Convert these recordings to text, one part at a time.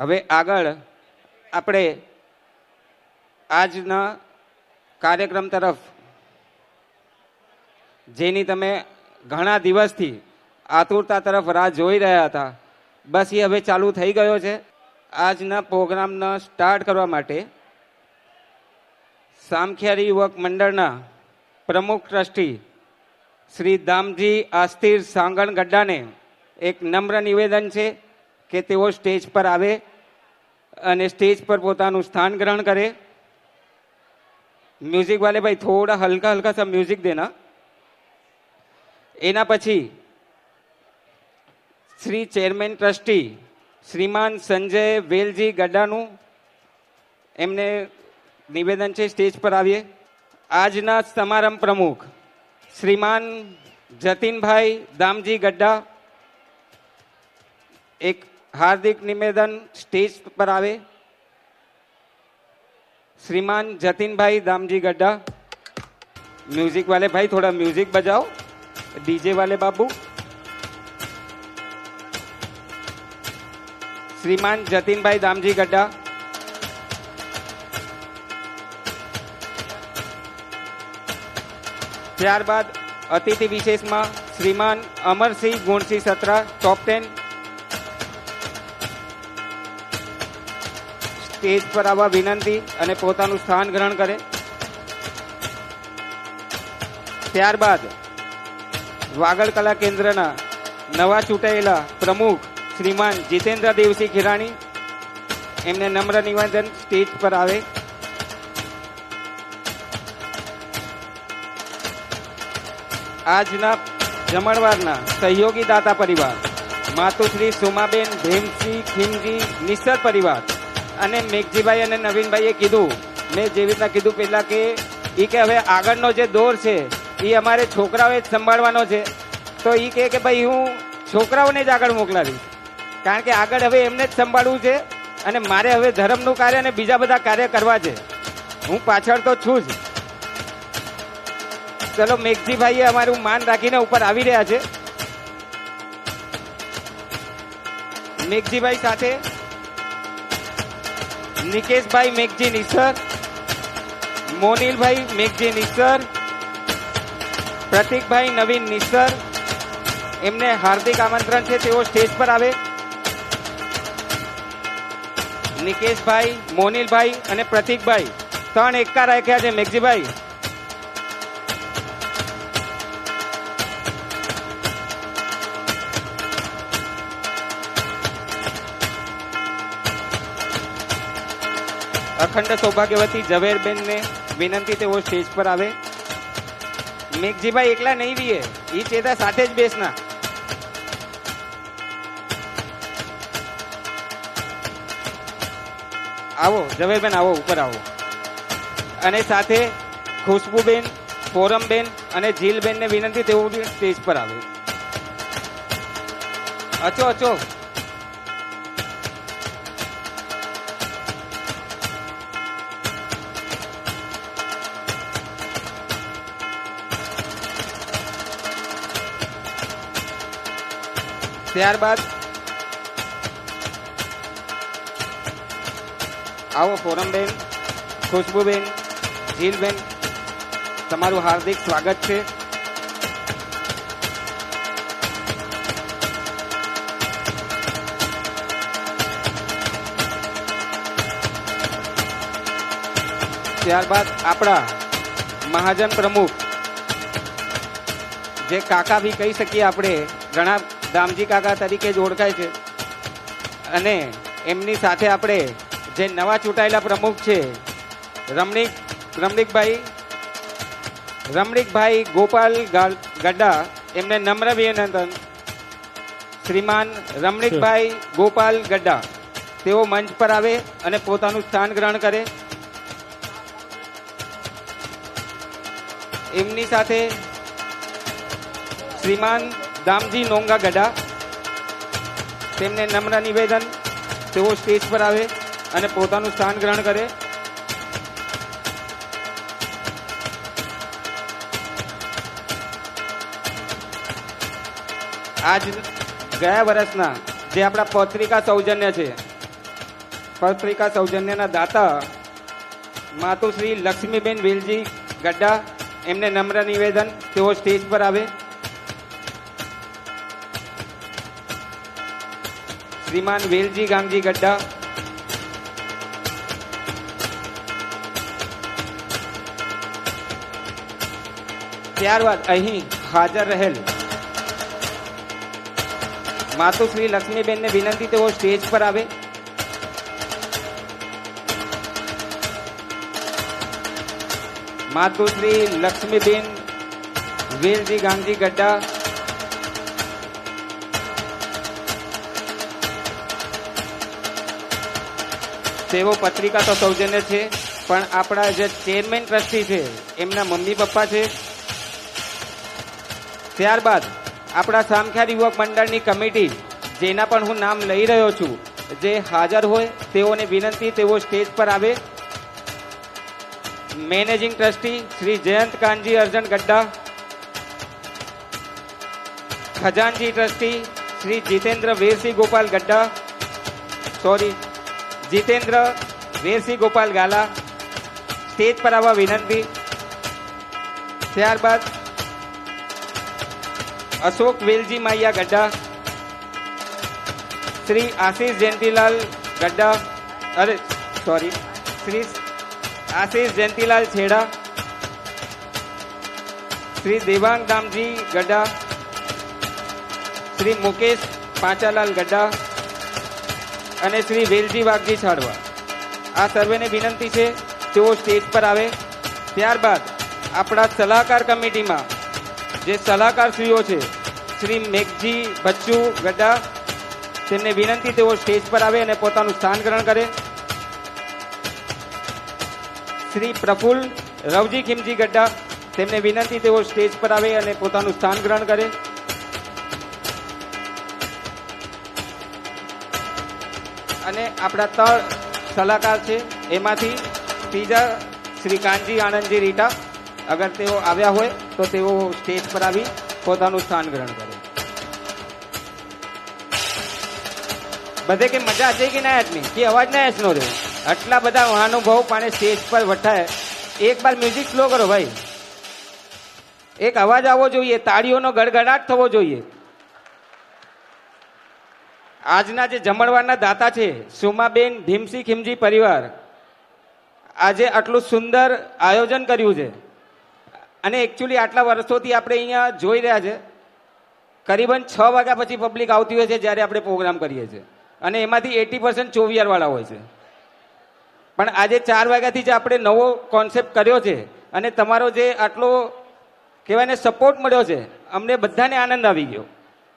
હવે આગળ આપણે આજના કાર્યક્રમ તરફ, જેની તમે ઘણા દિવસથી આતુરતા તરફ રાહ જોઈ રહ્યા હતા, બસ એ હવે ચાલુ થઈ ગયો છે. આજના પ્રોગ્રામને સ્ટાર્ટ કરવા માટે સામખિયારી યુવક મંડળના પ્રમુખ ટ્રસ્ટી શ્રી દામજી આસ્થિર સાંગણ ગઢડાને એક નમ્ર નિવેદન છે કે તેઓ સ્ટેજ પર આવે અને સ્ટેજ પર પોતાનું સ્થાન ગ્રહણ કરે. म्यूजिक वाले भाई थोड़ा हल्का हल्का सा म्यूजिक देना. एना पछी श्री चेरमेन ट्रस्टी श्रीमान संजय वेलजी गड्डानु एमने निवेदन छे, स्टेज पर आविए. आजना समारंभ प्रमुख श्रीमान जतिन भाई दामजी गड्डा एक हार्दिक निवेदन, स्टेज पर आवे. श्रीमान जतिन भाई दामजी गड्ढा. म्यूजिक वाले भाई थोड़ा म्यूजिक बजाओ, डीजे वाले बाबू. श्रीमान जतिन भाई दामजी गड्ढा. त्यारबाद अतिथि विशेष में श्रीमान अमरसिंह गुणसिंह सत्रा टॉप 10 स्टेज पर आवा विनंती અને પોતાનું સ્થાન ગ્રહણ કરે. ત્યારબાદ વાગડ કલા કેન્દ્રના નવા ચૂંટાયેલા પ્રમુખ શ્રીમાન જીતેન્દ્ર દેવસિંહ ખીરાણી એમને નમ્ર નિવેદન, સ્ટેજ પર આવે. આજના જમણવારના સહયોગી દાતા પરિવાર માતુશ્રી સોમાબેન ભેમસિંહ ખીમજી નિસર પરિવાર અને મેઘજીભાઈ અને નવીનભાઈએ કીધું, મેં જેવી રીતના કીધું પહેલાં કે હવે આગળનો જે દોર છે એ અમારે છોકરાઓએ જ સંભાળવાનો છે. તો એ કહે કે ભાઈ હું છોકરાઓને જ આગળ મોકલાવીશ, કારણ કે આગળ હવે એમને જ સંભાળવું છે અને મારે હવે ધર્મનું કાર્ય અને બીજા બધા કાર્ય કરવા છે. હું પાછળ તો છું જ. ચલો, મેઘજીભાઈએ અમારું માન રાખીને ઉપર આવી રહ્યા છે. મેઘજીભાઈ સાથે निकेश भाई मेघजी निसर, मोनिल भाई मेघजी निसर, प्रतीक भाई नवीन निसर एमने हार्दिक आमंत्रण है, तेओ स्टेज पर आवे. निकेश भाई, मोनिल भाई અને प्रतीक भाई 3 एक्का राख्या છે. मेघजी भाई अखंड सौभाग्यवती झवेरबेन ने विनंती थे वो स्टेज पर आवे. मेघजी भाई एकला नहीं भी है, ये चेता साथे ज बेसना. आवो झवेरबेन, आवो ऊपर आवो. अने साथे खुशबूबेन, फोरमबेन अने झीलबेन ने विनंती थे वो भी स्टेज पर आवे. अचो अचो. ત્યારબાદ આવો ફોરમબેન, ખુશ્બુબેન, જીલબેન, તમારું હાર્દિક સ્વાગત છે. ત્યારબાદ આપણા મહાજન પ્રમુખ, જે કાકા બી કહી શકીએ આપણે, ઘણા દામજી કાકા તરીકે જ ઓળખાય છે, અને એમની સાથે આપણે જે નવા ચૂંટાયેલા પ્રમુખ છે રમણીકભાઈ ગોપાલ ગड्डा એમને નમ્ર અભિનંદન. શ્રીમાન રમણીકભાઈ ગોપાલ ગड्डा તેઓ મંચ પર આવે અને પોતાનું સ્થાન ગ્રહણ કરે. એમની સાથે શ્રીમાન दामजी नोंगा गड्डा तेमने नम्र निवेदन, तेओ स्टेज पर आवे અને પોતાનું સ્થાન ગ્રહણ કરે. આજ ગયા વર્ષના જે આપણા પત્રિકા સૌજન્ય છે પત્રિકા સૌજન્યના દાતા માતુશ્રી લક્ષ્મીબેન વેલજી ગड्ढा, એમને નમ્ર નિવેદન તેઓ સ્ટેજ પર આવે. શ્રીમાન વેલજી ગામજી ગड्ढा, ત્યારબાદ અહીં હાજર રહેલ માતુશ્રી લક્ષ્મીબેનને વિનંતી તેઓ સ્ટેજ પર આવે. માતુશ્રી લક્ષ્મીબેન વેલજી ગામજી ગड्ढा, તેઓ પત્રિકા તો સૌજન્ય છે, પણ આપણા જે ચેરમેન ટ્રસ્ટી છે એમના મમ્મી પપ્પા છે. ત્યારબાદ આપણા સામખ્યાર યુવક મંડળની કમિટી, જેના પણ હું નામ લઈ રહ્યો છું, જે હાજર હોય તેઓને વિનંતી તેઓ સ્ટેજ પર આવે. મેનેજિંગ ટ્રસ્ટી શ્રી જયંત કાનજી અર્જન ગड्ढा, ખજાનજી ટ્રસ્ટી શ્રી જીતેન્દ્ર વેરસિંહ ગોપાલ ગड्ढा, જીતેન્દ્ર વેરસિંહ ગોપાલ ગાલા, સ્ટેજ પર આવવા વિનંતી. ત્યારબાદ અશોક વેલજી માયા ગड्ढा, શ્રી આશીષ જયંતીલાલ ગड्ढा, શ્રી આશીષ જયંતીલાલ છેડા, શ્રી દેવાંગ દામજી ગड्ढा, શ્રી મુકેશ પાંચાલાલ ગड्ढा અને શ્રી વેલજી વાઘજી છાડવા. આ સર્વેને વિનંતી છે તેઓ સ્ટેજ પર આવે. ત્યારબાદ આપણા સલાહકાર કમિટીમાં જે સલાહકારશ્રીઓ છે શ્રી મેઘજી બચ્ચુ ગड्ढा, તેમને વિનંતી તેઓ સ્ટેજ પર આવે અને પોતાનું સ્થાન ગ્રહણ કરે. શ્રી પ્રફુલ્લ રવજી ખીમજી ગड्ढा, તેમને વિનંતી તેઓ સ્ટેજ પર આવે અને પોતાનું સ્થાન ગ્રહણ કરે. અને આપણા 3 સલાહકાર છે, એમાંથી ત્રીજા શ્રી કાનજી આનંદજી રીટા, અગર તેઓ આવ્યા હોય તો તેઓ સ્ટેજ પર આવી પોતાનું સ્થાન ગ્રહણ કરે. બધે કે મજા છે કે ના આજની, કે અવાજ ના એસનો રહ્યો? આટલા બધા મહાનુભાવ પાને સ્ટેજ પર વઠાય. એક બાર મ્યુઝિક સ્લો કરો ભાઈ, એક અવાજ આવવો જોઈએ, તાળીઓનો ગડગડાટ થવો જોઈએ. આજના જે જમણવારના દાતા છે સોમાબેન ભીમસિંહ ખીમજી પરિવાર, આજે આટલું સુંદર આયોજન કર્યું છે. અને એકચ્યુઅલી આટલા વર્ષોથી આપણે અહીંયા જોઈ રહ્યા છે, કરીબન 6 વાગ્યા પછી પબ્લિક આવતી હોય છે જ્યારે આપણે પ્રોગ્રામ કરીએ છીએ, અને એમાંથી 80% ચોવિયારવાળા હોય છે. પણ આજે 4 વાગ્યાથી જ આપણે નવો કોન્સેપ્ટ કર્યો છે અને તમારો જે આટલો કહેવાય ને સપોર્ટ મળ્યો છે, અમને બધાને આનંદ આવી ગયો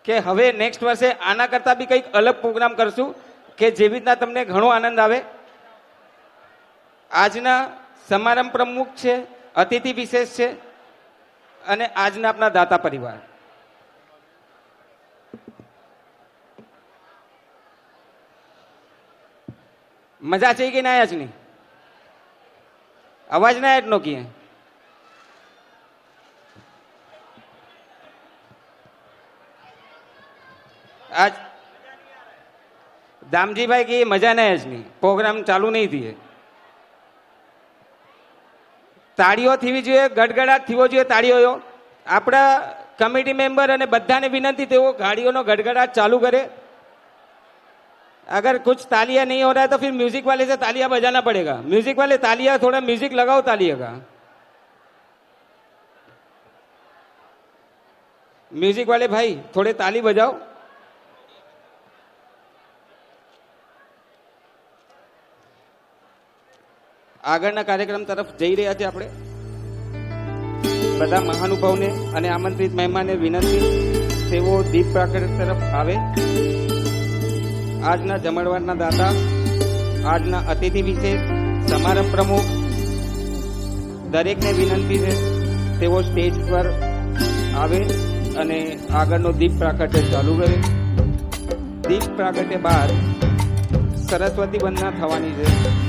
કે હવે નેક્સ્ટ વર્ષે આના કરતાં બી કંઈક અલગ પ્રોગ્રામ કરશું કે જેવી રીતના તમને ઘણો આનંદ આવે. આજના સમારંભ પ્રમુખ છે, અતિથિ વિશેષ છે અને આજના આપણા દાતા પરિવાર. મજા છે કે ના આજની? અવાજ ના એટલો કીએ. आज दामजी भाई की मजा नहीं આજની, પ્રોગ્રામ ચાલુ નહીં થઈએ. તાળીઓ થવી જોઈએ, ગડગડાટ થવો જોઈએ તાળીઓ. આપણા કમિટી મેમ્બર અને બધાને વિનંતી તેઓ ગાડીઓનો ગડગડાટ ચાલુ करे. अगर कुछ तालियां नहीं हो रहा है तो फिर म्यूजिक वाले से तालियां बजाना पड़ेगा. म्यूजिक वाले तालियां, थोड़ा म्यूजिक लगाओ तालियों का. म्यूजिक वाले भाई थोड़े ताली बजाओ. આગળના કાર્યક્રમ તરફ જઈ રહ્યા છે આપણે. બધા મહાનુભાવને અને આમંત્રિત મહેમાનને વિનંતી તેઓ દીપ પ્રાગટ્ય તરફ આવે. આજના જમણવારના દાતા, આજના અતિથિ વિશેષ, સમારંભ પ્રમુખ, દરેકને વિનંતી છે તેઓ સ્ટેજ પર આવે અને આગળનો દીપ પ્રાગટ્ય ચાલુ કરે. દીપ પ્રાગટ્ય બાદ સરસ્વતી વંદના થવાની છે,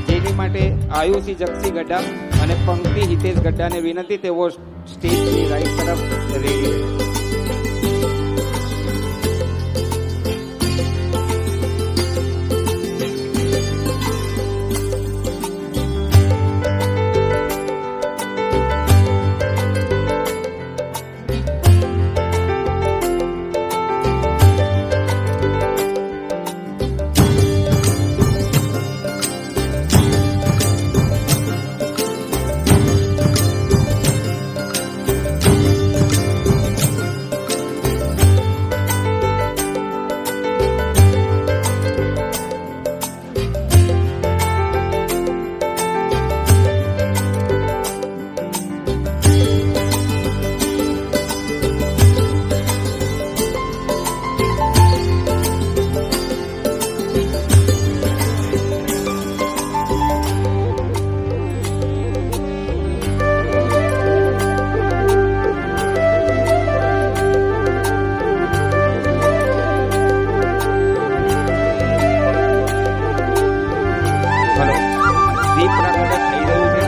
જેની માટે આયુષી જગસી ગड्ढा અને પંક્તિ હિતેશ ગड्ढाને વિનંતી તેઓ સ્ટેજની રાઈટ તરફ રેડી રહે. હલો, દીપ પ્રાગટ્ય થઈ રહ્યું છે.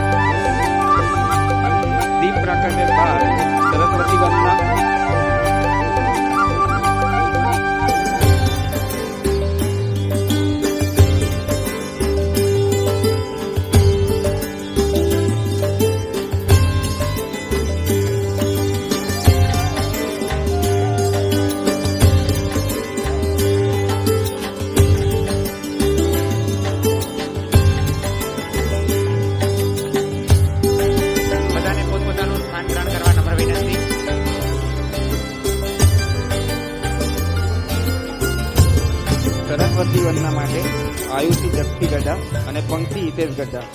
દીપ પ્રાગટ્ય બાદ સરસ્વતી વંદના. સરસ્વતી વંદના માટે આયુષી જગતી ગઢા અને પંક્તિ હિતેશ ગઢા.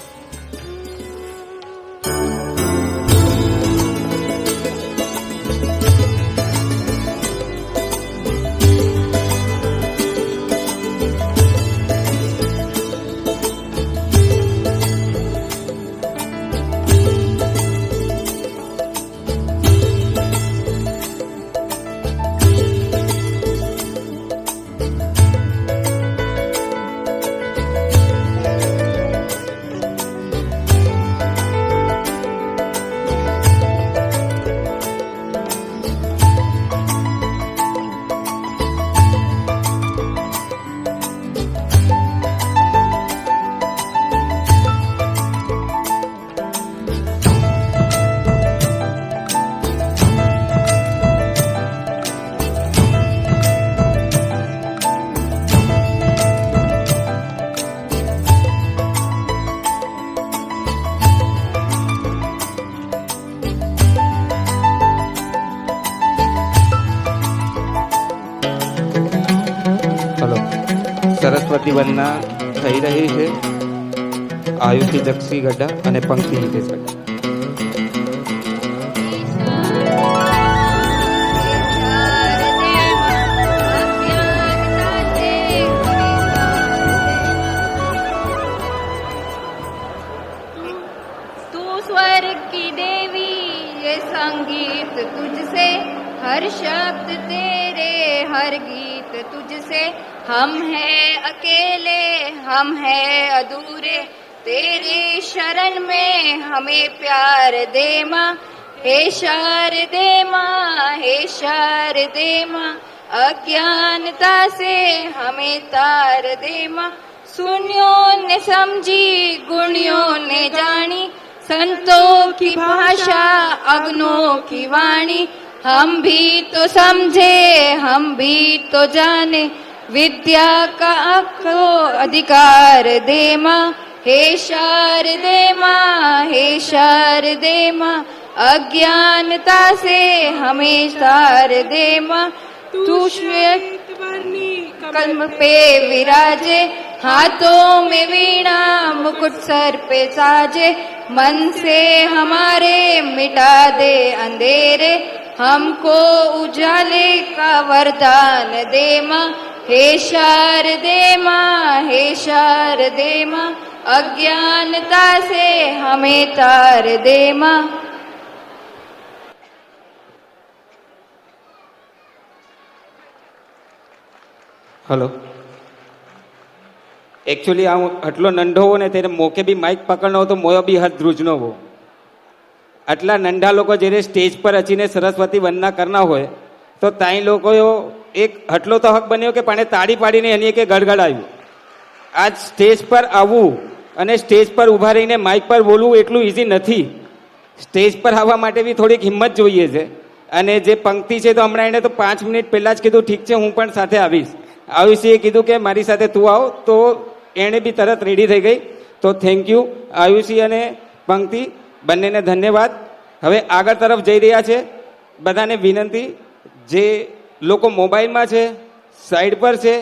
સરસ્વતી વંદના થઈ રહી છે. આયુષી જક્ષી ગઢા અને પંક્તિ હિતેશ ગઢા. तू स्वर्ग की देवी ये संगीत तुझसे, हर शब्द तेरे हर गीत तुझसे. हम हैं अकेले हम हैं अधूरे, तेरे शरण में हमें प्यार दे माँ. हे शारदे माँ हे शारदे माँ, अज्ञानता से हमें तार दे माँ. सुनियों ने समझी गुणियों ने जानी, संतों की भाषा अग्नों की वाणी. हम भी तो समझे हम भी तो जाने, विद्या का अको अधिकार दे माँ. हे शारदे माँ हे शारदे माँ, अज्ञानता से हमें तार दे माँ. तू श्वेत वर्णी कमल पे विराजे, हाथों में वीणा मुकुट सर पे साजे. मन से हमारे मिटा दे अंधेरे, हमको उजाले का वरदान दे माँ. हे शारदे माँ हे शारदे माँ, अज्ञानता से हमें तार दे माँ. હલો, એકચ્યુઅલી આ આટલો નંઢો હો ને ત્યારે મોકે બી માઇક પકડનો હો તો મોયો બી હાથ ધ્રુજનો હો. આટલા નંઢા લોકો જ્યારે સ્ટેજ પર અચીને સરસ્વતી વંદના કરના હોય તો તાઈ લોકો એક હટલો તો હક બન્યો કે પાણે તાળી પાડીને એની કે ગડગડાવ્યું. આજ સ્ટેજ પર આવવું અને સ્ટેજ પર ઊભા રહીને માઇક પર બોલવું એટલું ઇઝી નથી. સ્ટેજ પર આવવા માટે બી થોડીક હિંમત જોઈએ છે. અને જે પંક્તિ છે તો હમણાં એને તો 5 મિનિટ પહેલાં જ કીધું ઠીક છે હું પણ સાથે આવીશ. આયુષીએ કીધું કે મારી સાથે તું આવ, તો એણે બી તરત રેડી થઈ ગઈ. તો થેન્ક યુ આયુષી અને પંક્તિ બંનેને ધન્યવાદ. હવે આગળ તરફ જઈ રહ્યા છે. બધાને વિનંતી, જે લોકો મોબાઈલમાં છે, સાઈડ પર છે,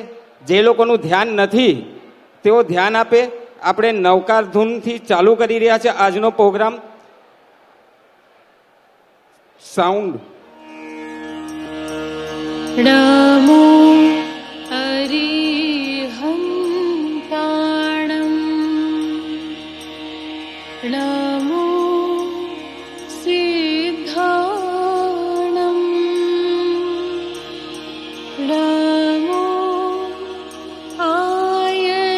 જે લોકોનું ધ્યાન નથી તેઓ ધ્યાન આપે. આપણે નવકાર ધૂનથી ચાલુ કરી રહ્યા છે આજનો પ્રોગ્રામ. સાઉન્ડ નમો હરિહંતાણમ, નમો સિદ્ધાણમ, નમો આયર્યાણમ,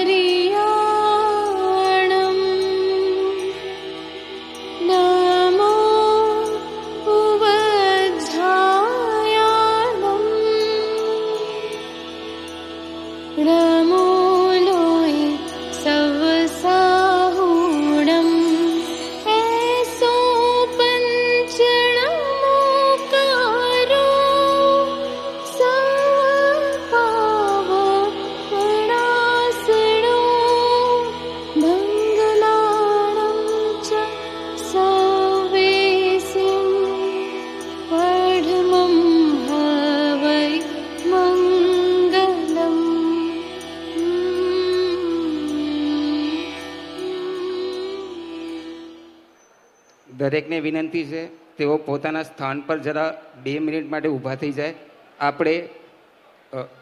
દરેકને વિનંતી છે તેઓ પોતાના સ્થાન પર જરા 2 મિનિટ માટે ઊભા થઈ જાય. આપણે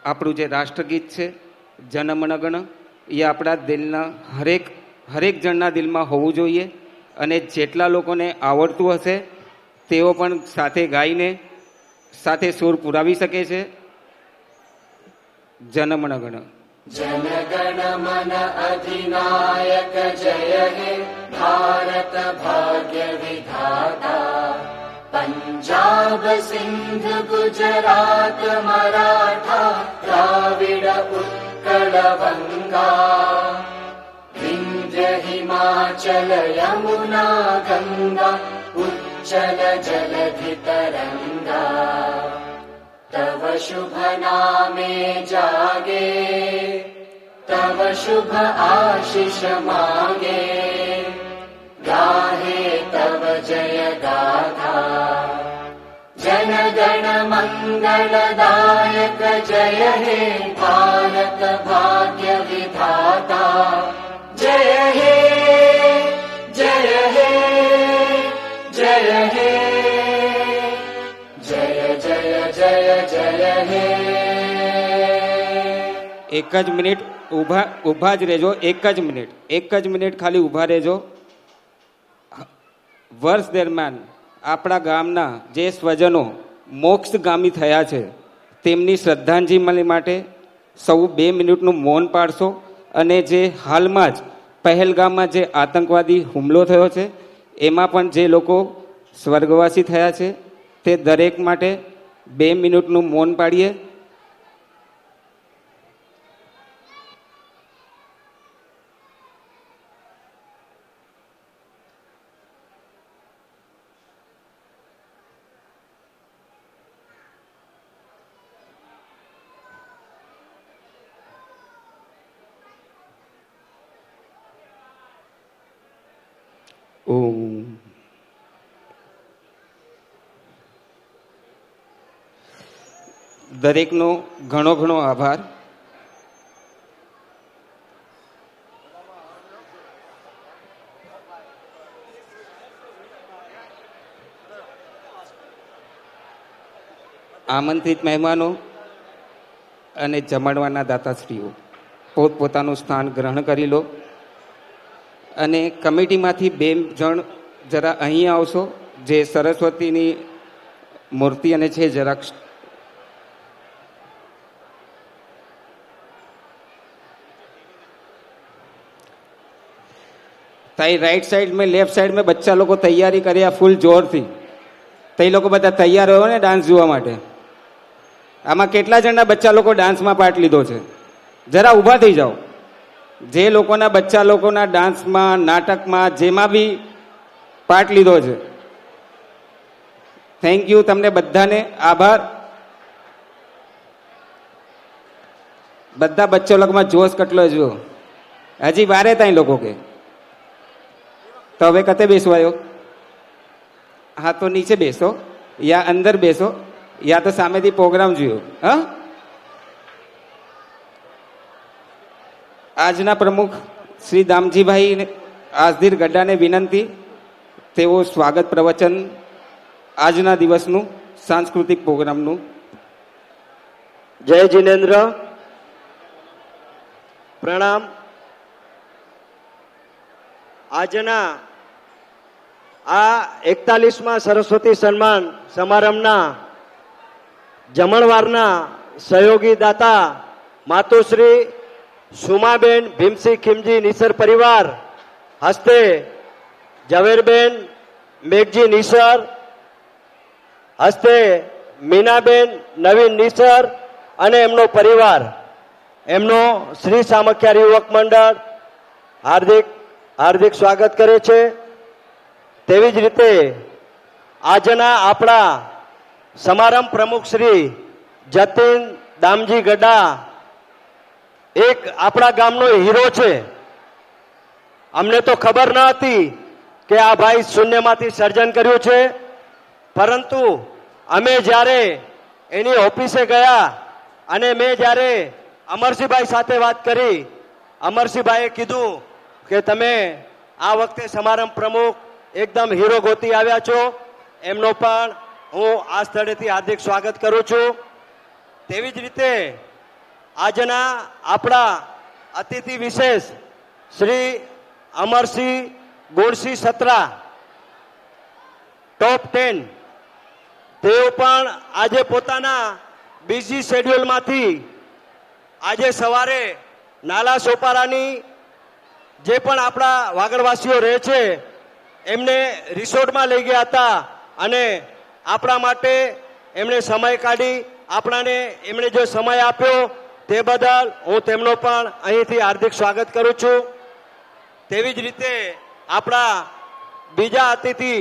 આપણું જે રાષ્ટ્રગીત છે જનમન ગણ એ આપણા દિલના હરેક જણના દિલમાં હોવું જોઈએ. અને જેટલા લોકોને આવડતું હશે તેઓ પણ સાથે ગાઈને સાથે સુર પુરાવી શકે છે. જનમન ગણ. जनगण मन अधिनायक जय हे भारत भाग्य विधाता पंजाब सिंध गुजरात मराठा द्राविड उत्कल बंगा विंध्य हिमाचल यमुना गंगा उच्चल जलधि तरंगा तव शुभ नामे जागे तव शुभ आशीष मांगे गाहे तव जय गाथा जन गण मंगलदायक जय हे भारत भाग्य विधाता जय हे जय हे जय हे जय जय जय जय हे. એક જ મિનિટ ઊભા જ રહેજો. એક જ મિનિટ ખાલી ઊભા રહેજો. વર્ષ દરમિયાન આપણા ગામના જે સ્વજનો મોક્ષગામી થયા છે તેમની શ્રદ્ધાંજલિ માટે સૌ 2 મિનિટનું મૌન પાડશો. અને જે હાલમાં જ પહેલગામમાં જે આતંકવાદી હુમલો થયો છે એમાં પણ જે લોકો સ્વર્ગવાસી થયા છે તે દરેક માટે 2 મિનિટનું મૌન પાડીએ. ઓમ. દરેકનો ઘણો ઘણો આભાર. આમંત્રિત મહેમાનો અને જમાડવાના દાતાશ્રીઓ પોતપોતાનું સ્થાન ગ્રહણ કરી લો. અને કમિટીમાંથી 2 જણ જરા અહીં આવશો. જે સરસ્વતીની મૂર્તિ અને છે જરાક ताई राइट साइड में लेफ्ट साइड में बच्चा लोग तैयारी કર્યા ફૂલ જોરથી. તે લોકો બધા તૈયાર હોય ને ડાન્સ જોવા માટે. આમાં કેટલા જણના બચ્ચા લોકો ડાન્સમાં પાર્ટ લીધો છે? જરા ઊભા થઈ જાઓ. જે લોકોના બચ્ચા લોકોના ડાન્સમાં નાટકમાં જેમાં બી પાર્ટ લીધો છે, થેન્ક યુ. તમને બધાને આભાર. બધા બચ્ચો લોકોમાં જોશ કેટલો જુઓ. હજી વારે તાઈ લોકો કે તો હવે કતે બેસવાયો? હા તો નીચે બેસો યા અંદર બેસો યા તો સામેથી પ્રોગ્રામ જોયો. હા, આજના પ્રમુખ શ્રી દામજીભાઈ આસધીર ગઢાને વિનંતી, તેઓ સ્વાગત પ્રવચન આજના દિવસનું સાંસ્કૃતિક પ્રોગ્રામનું. જય જિનેન્દ્ર, પ્રણામ. આજના આ 41મા સરસ્વતી સન્માન સમારંભના જમણવારના સહયોગી દાતા માતુશ્રી સુમાબેન ભીમસિંહ ખીમજી નિસર પરિવાર હસ્તે ઝવેરબેન મેઘજી નિસર હસ્તે મીનાબેન નવીન નિસર અને એમનો પરિવાર, એમનો શ્રી સામખ્યારી યુવક મંડળ હાર્દિક હાર્દિક સ્વાગત કરે છે. તેવી જ રીતે આજના આપણા સમારંભ પ્રમુખ શ્રી જતીન દામજી ગઢા એક આપણા ગામનો હીરો છે. અમને તો ખબર ન હતી કે આ ભાઈ શૂન્યમાંથી સર્જન કર્યું છે, પરંતુ અમે જ્યારે એની ઓફિસે ગયા અને મેં જ્યારે અમરસિંહભાઈ સાથે વાત કરી, અમરસિંહભાઈએ કીધું કે તમે આ વખતે સમારંભ પ્રમુખ એકદમ હીરો ગોતી આવ્યા છો એમનો પણ હું આ સ્થળેથી હાર્દિક સ્વાગત કરું છું. તેવી જ રીતે આજના આપણા અતિથિ વિશેષ શ્રી અમરસિંહ ગુણસિંહ સત્રા ટોપ 10 તેઓ પણ આજે પોતાના બિઝી શેડ્યુલમાંથી આજે સવારે નાલા સોપારાની જે પણ આપણા વાગડવાસીઓ રહે છે એમને રિસોર્ટમાં લઈ ગયા હતા અને આપણા માટે એમણે સમય કાઢી આપણાને એમણે જે સમય આપ્યો તે બદલ હું તેમનો પણ અહીંથી હાર્દિક સ્વાગત કરું છું. તેવી જ રીતે આપણા બીજા અતિથિ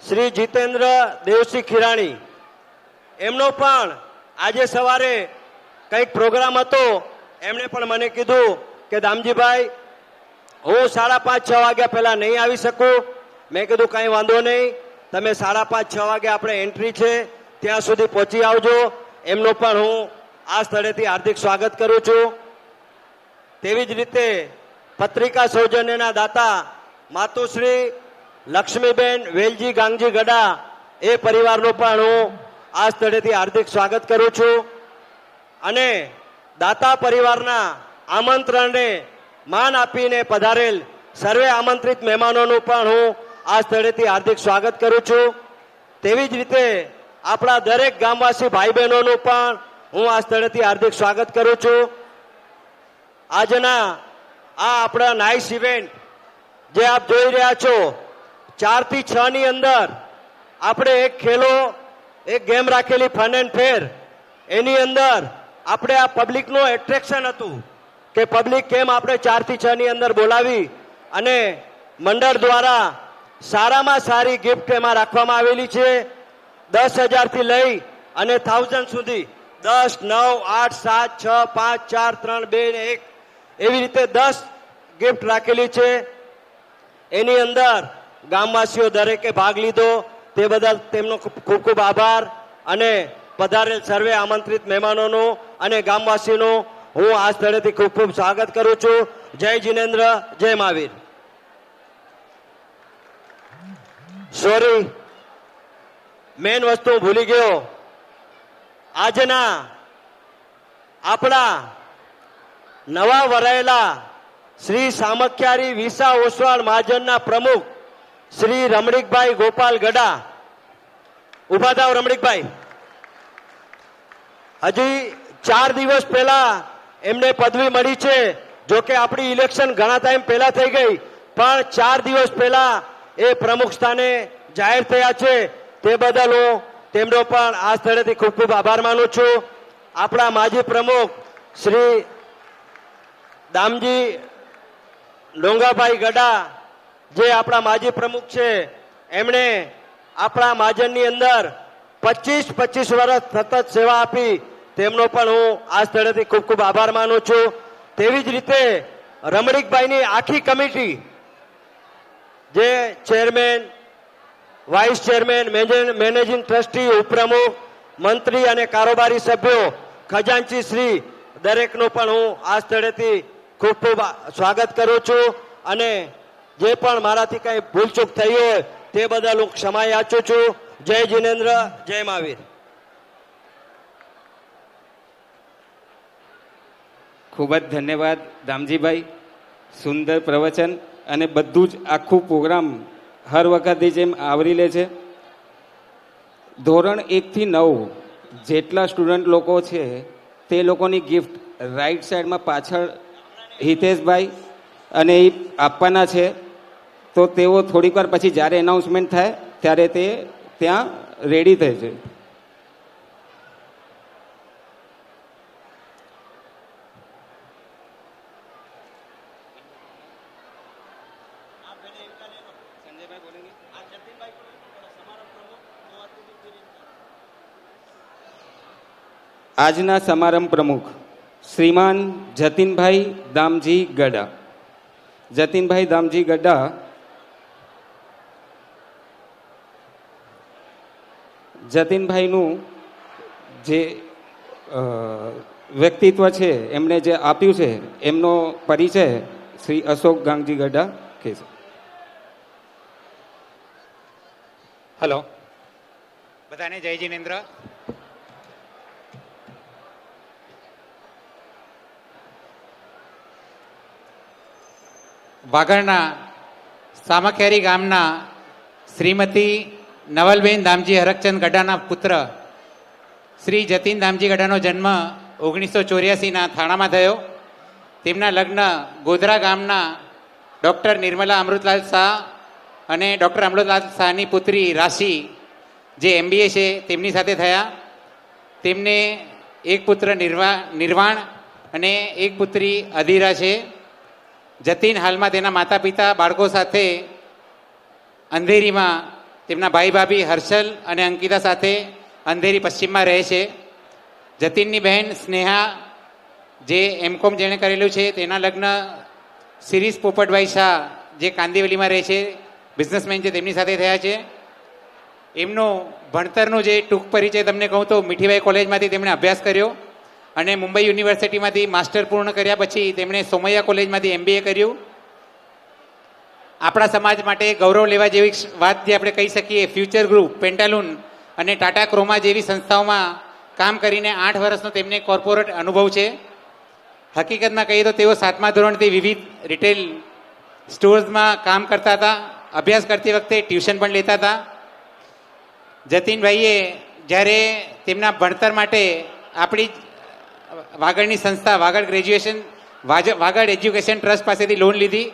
શ્રી જીતેન્દ્ર દેવસિંહ ખીરાણી એમનો પણ આજે સવારે કંઈક પ્રોગ્રામ હતો. એમણે પણ મને કીધું કે દામજીભાઈ હું 5:30-6 વાગ્યા પહેલાં નહીં આવી શકું. મેં કીધું કાંઈ વાંધો નહીં, તમે 5:30-6 વાગે આપણે એન્ટ્રી છે ત્યાં સુધી પહોંચી આવજો. એમનો પણ હું આ સ્થળેથી હાર્દિક સ્વાગત કરું છું. તેવી જ રીતે પત્રિકા સૌજન્યના દાતા માતુશ્રી લક્ષ્મીબેન વેલજી ગાંગજી ગડા એ પરિવારનો પણ હું આ સ્થળેથી હાર્દિક સ્વાગત કરું છું. અને દાતા પરિવારના આમંત્રણને માન આપીને પધારેલ સર્વે આમંત્રિત મહેમાનોનું પણ હું આ સ્થળેથી હાર્દિક સ્વાગત કરું છું. તેવી જ રીતે આપણા દરેક ગામવાસી ભાઈ બહેનોનું પણ હું આ સ્થળેથી હાર્દિક સ્વાગત કરું છું. આજના આ આપણા નાઇસ ઇવેન્ટ જે આપ જોઈ રહ્યા છો 4 થી 6 ની અંદર આપણે એક ગેમ રાખેલી ફન એન્ડ ફેર. એની અંદર આપણે આ પબ્લિકનું એટ્રેક્શન હતું કે પબ્લિક કેમ આપણે 4 થી 6 ની અંદર બોલાવી અને મંડળ દ્વારા સારામાં સારી ગિફ્ટ એમાં રાખવામાં આવેલી છે. 10,000 થી લઈ અને 1000 સુધી 10, 9, 8, 7, 6, 5, 4, 3, 2 ને 1 એવી રીતે 10 ગિફ્ટ રાખેલી છે. એની અંદર ગામવાસીઓ દરેકે ભાગ લીધો તે બદલ તેમનો ખૂબ ખૂબ આભાર. અને પધારેલ સર્વે આમંત્રિત મહેમાનોનો અને ગામવાસીઓનો હું આ સ્થળેથી ખૂબ ખૂબ સ્વાગત કરું છું. જય જિનેન્દ્ર, જય મહાવીર. સોરી, મેન વસ્તુ ભૂલી ગયો. આજના આપણા નવા વરાયેલા શ્રી સામખ્યારી વિસા ઓસવાળ મહાજનના પ્રમુખ શ્રી રમણીકભાઈ ગોપાલ ગડા. ઉભા થાવ રમણીકભાઈ. હજી 4 દિવસ પહેલા એમને પદવી મળી છે. જો કે આપણી ઇલેક્શન ઘણા ટાઈમ પહેલા થઈ ગઈ, પણ 4 દિવસ પહેલા એ પ્રમુખ સ્થાને જાહેર થયા છે. તે બદલ હું તેમનો પણ આ સ્થળેથી ખૂબ ખૂબ આભાર માનું છું. આપણા માજી પ્રમુખ શ્રી દામજી ડોંગાભાઈ ગડા જે આપણા માજી પ્રમુખ છે એમણે આપણા મહાજનની અંદર 25 વર્ષ સતત સેવા આપી. તેમનો પણ હું આ સ્થળેથી ખૂબ ખૂબ આભાર માનું છું. તેવી જ રીતે રમણીકભાઈની આખી કમિટી જે chairman, vice chairman, managing trustee, ઉપપ્રમુખ, મંત્રી અને કારોબારી સભ્યો, ખજાનચી શ્રી દરેકનો પણ હું આ સ્થળેથી ખૂબ ખૂબ સ્વાગત કરું છું. અને જે પણ મારાથી કંઈ ભૂલચૂક થઈ હોય તે બદલ હું ક્ષમા યાચું છું. જય જિનેન્દ્ર, જય મહાવીર. ખૂબ જ ધન્યવાદ દામજીભાઈ. સુંદર પ્રવચન અને બધું જ આખું પ્રોગ્રામ હર વખતે જેમ આવરી લે છે. ધોરણ 1 થી 9 જેટલા સ્ટુડન્ટ લોકો છે તે લોકોની ગિફ્ટ રાઈટ સાઈડમાં પાછળ હિતેશભાઈ અને એ આપવાના છે. તો તેઓ થોડીક વાર પછી જ્યારે એનાઉન્સમેન્ટ થાય ત્યારે તે ત્યાં રેડી થાય છે. આજના સમારંભ પ્રમુખ શ્રીમાન જતીનભાઈ દામજી ગડા. જતીનભાઈ દામજી ગડા જતીનભાઈનું જે વ્યક્તિત્વ છે એમણે જે આપ્યું છે એમનો પરિચય શ્રી અશોક ગાંગજી ગડા કે છે. હલો, બધાને જય જિનેન્દ્ર. વાગડના સામખેરી ગામના શ્રીમતી નવલબેન દામજી હરકચંદ ગઢાના પુત્ર શ્રી જતીન દામજી ગઢાનો જન્મ 1984ના થાણામાં થયો. તેમના લગ્ન ગોધરા ગામના ડૉક્ટર નિર્મલા અમૃતલાલ શાહ અને ડૉક્ટર અમૃતલાલ શાહની પુત્રી રાશિ જે MBA છે તેમની સાથે થયા. તેમને એક પુત્ર નિર્વાણ અને એક પુત્રી અધીરા છે. જતીન હાલમાં તેના માતા પિતા બાળકો સાથે અંધેરીમાં તેમના ભાઈ ભાભી હર્ષલ અને અંકિતા સાથે અંધેરી પશ્ચિમમાં રહે છે. જતીનની બહેન સ્નેહા જે M.Com જેણે કરેલું છે તેના લગ્ન શિરીષ પોપટભાઈ શાહ જે કાંદિવલીમાં રહે છે, બિઝનેસમેન છે, તેમની સાથે થયા છે. એમનું ભણતરનું જે ટૂંક પરિચય તમને કહું તો મીઠીબાઈ કોલેજમાંથી તેમણે અભ્યાસ કર્યો અને મુંબઈ યુનિવર્સિટીમાંથી માસ્ટર પૂર્ણ કર્યા પછી તેમણે સોમૈયા કોલેજમાંથી MBA કર્યું. આપણા સમાજ માટે ગૌરવ લેવા જેવી વાત જે આપણે કહી શકીએ, ફ્યુચર ગ્રુપ, પેન્ટાલુન અને ટાટા ક્રોમા જેવી સંસ્થાઓમાં કામ કરીને 8 વર્ષનો તેમને કોર્પોરેટ અનુભવ છે. હકીકતમાં કહીએ તો તેઓ 7મા ધોરણથી વિવિધ રિટેલ સ્ટોર્સમાં કામ કરતા હતા. અભ્યાસ કરતી વખતે ટ્યુશન પણ લેતા હતા. જતીનભાઈએ જ્યારે તેમના ભણતર માટે આપણી વાગડની સંસ્થા વાગડ એજ્યુકેશન ટ્રસ્ટ પાસેથી લોન લીધી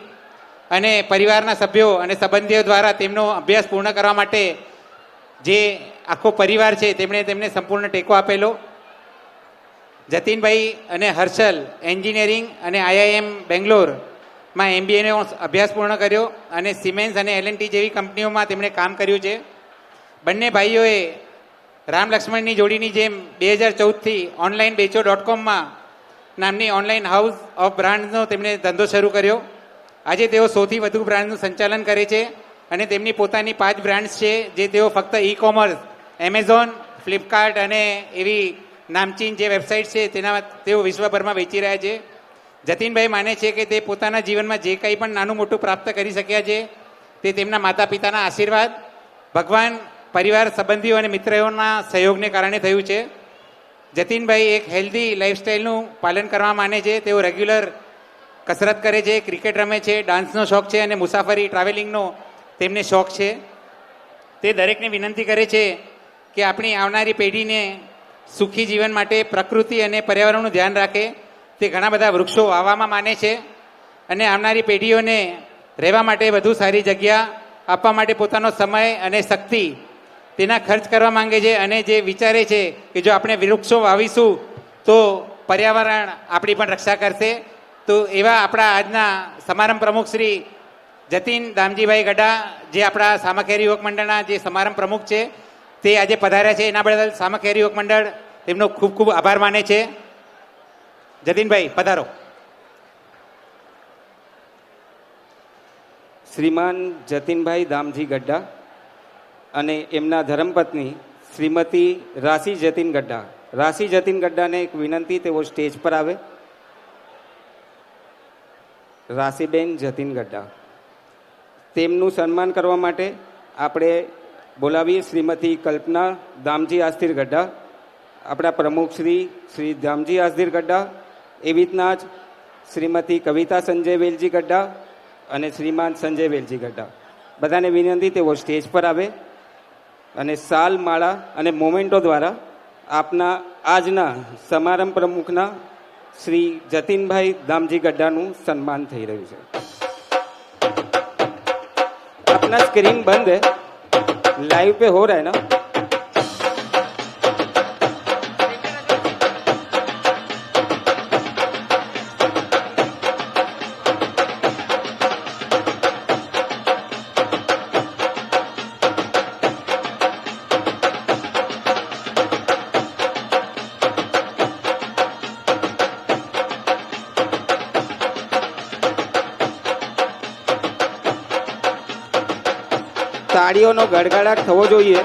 અને પરિવારના સભ્યો અને સંબંધીઓ દ્વારા તેમનો અભ્યાસ પૂર્ણ કરવા માટે જે આખો પરિવાર છે તેમણે તેમને સંપૂર્ણ ટેકો આપેલો. જતીનભાઈ અને હર્ષલ એન્જિનિયરિંગ અને IIM બેંગ્લોરમાં MBAનો અભ્યાસ પૂર્ણ કર્યો અને સિમેન્સ અને L&T જેવી કંપનીઓમાં તેમણે કામ કર્યું છે. બંને ભાઈઓએ રામ લક્ષ્મણની જોડીની જેમ 2014થી ઓનલાઈન બેચો.comમાં નામની ઓનલાઈન હાઉસ ઓફ બ્રાન્ડ્સનો તેમણે ધંધો શરૂ કર્યો. આજે તેઓ 100થી વધુ બ્રાન્ડનું સંચાલન કરે છે અને તેમની પોતાની 5 બ્રાન્ડ્સ છે જે તેઓ ફક્ત ઈ-કોમર્સ, એમેઝોન, ફ્લિપકાર્ટ અને એવી નામચીન જે વેબસાઇટ છે તેના તેઓ વિશ્વભરમાં વેચી રહ્યા છે. જતીનભાઈ માને છે કે તે પોતાના જીવનમાં જે કંઈ પણ નાનું મોટું પ્રાપ્ત કરી શક્યા છે તે તેમના માતા પિતાના આશીર્વાદ, ભગવાન, પરિવાર, સંબંધીઓ અને મિત્રોના સહયોગને કારણે થયું છે. જતીનભાઈ એક હેલ્ધી લાઈફસ્ટાઈલનું પાલન કરવા માને છે. તેઓ રેગ્યુલર કસરત કરે છે, ક્રિકેટ રમે છે, ડાન્સનો શોખ છે અને મુસાફરી, ટ્રાવેલિંગનો તેમને શોખ છે. તે દરેકને વિનંતી કરે છે કે આપણી આવનારી પેઢીને સુખી જીવન માટે પ્રકૃતિ અને પર્યાવરણનું ધ્યાન રાખે. તે ઘણા બધા વૃક્ષો વાવવામાં માને છે અને આવનારી પેઢીઓને રહેવા માટે વધુ સારી જગ્યા આપવા માટે પોતાનો સમય અને શક્તિ તેના ખર્ચ કરવા માંગે છે અને જે વિચારે છે કે જો આપણે વૃક્ષો વાવીશું તો પર્યાવરણ આપણી પણ રક્ષા કરશે. તો એવા આપણા આજના સમારંભ પ્રમુખ શ્રી જતીન દામજીભાઈ ગઢા જે આપણા સામખેરી યુવક મંડળના જે સમારંભ પ્રમુખ છે તે આજે પધાર્યા છે. એના બદલ સામખેરી યુવક મંડળ તેમનો ખૂબ ખૂબ આભાર માને છે. જતીનભાઈ પધારો. શ્રીમાન જતીનભાઈ દામજી ગઢા અને એમના ધર્મપત્ની શ્રીમતી રાશિ જતીન ગઢા. રાશિ જતીન ગઢાને એક વિનંતી, તેઓ સ્ટેજ પર આવે. રાશિબેન જતીન ગઢા, તેમનું સન્માન કરવા માટે આપણે બોલાવીએ શ્રીમતી કલ્પના દામજી આસ્થિર ગઢા, આપણા પ્રમુખ શ્રી દામજી આસ્થિર ગઢા, એવી રીતના જ શ્રીમતી કવિતા સંજય વેલજી ગઢા અને શ્રીમાન સંજય વેલજી ગઢા. બધાને વિનંતી તેઓ સ્ટેજ પર આવે અને સાલ, માળા અને મોમેન્ટો દ્વારા આપના આજના સમારંભ પ્રમુખના શ્રી જતીનભાઈ દામજી ગઢાનું સન્માન થઈ રહ્યું છે. अपना स्क्रीन बंद है, लाइव पे हो रहा है ना. તાળીઓનો ગડગડાટ થવો જોઈએ.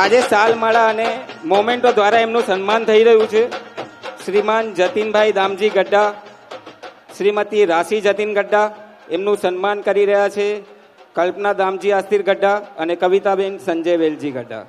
આજે સાલમાળા અને મોમેન્ટો દ્વારા એમનું સન્માન થઈ રહ્યું છે. શ્રીમાન જતીનભાઈ દામજી ગઢ્ડા, શ્રીમતી રાશી જતીન ગઢ્ડા એમનું સન્માન કરી રહ્યા છે. કલ્પના દામજી આસ્તિર ગઢ્ડા અને કવિતાબેન સંજય વેલજી ગઢ્ડા.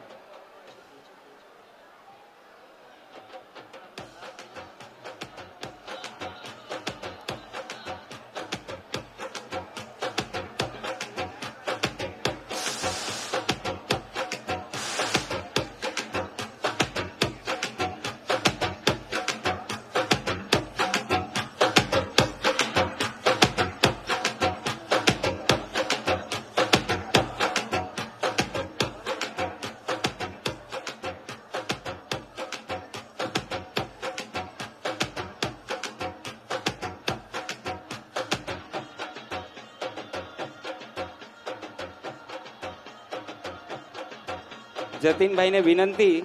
જતીનભાઈને વિનંતી,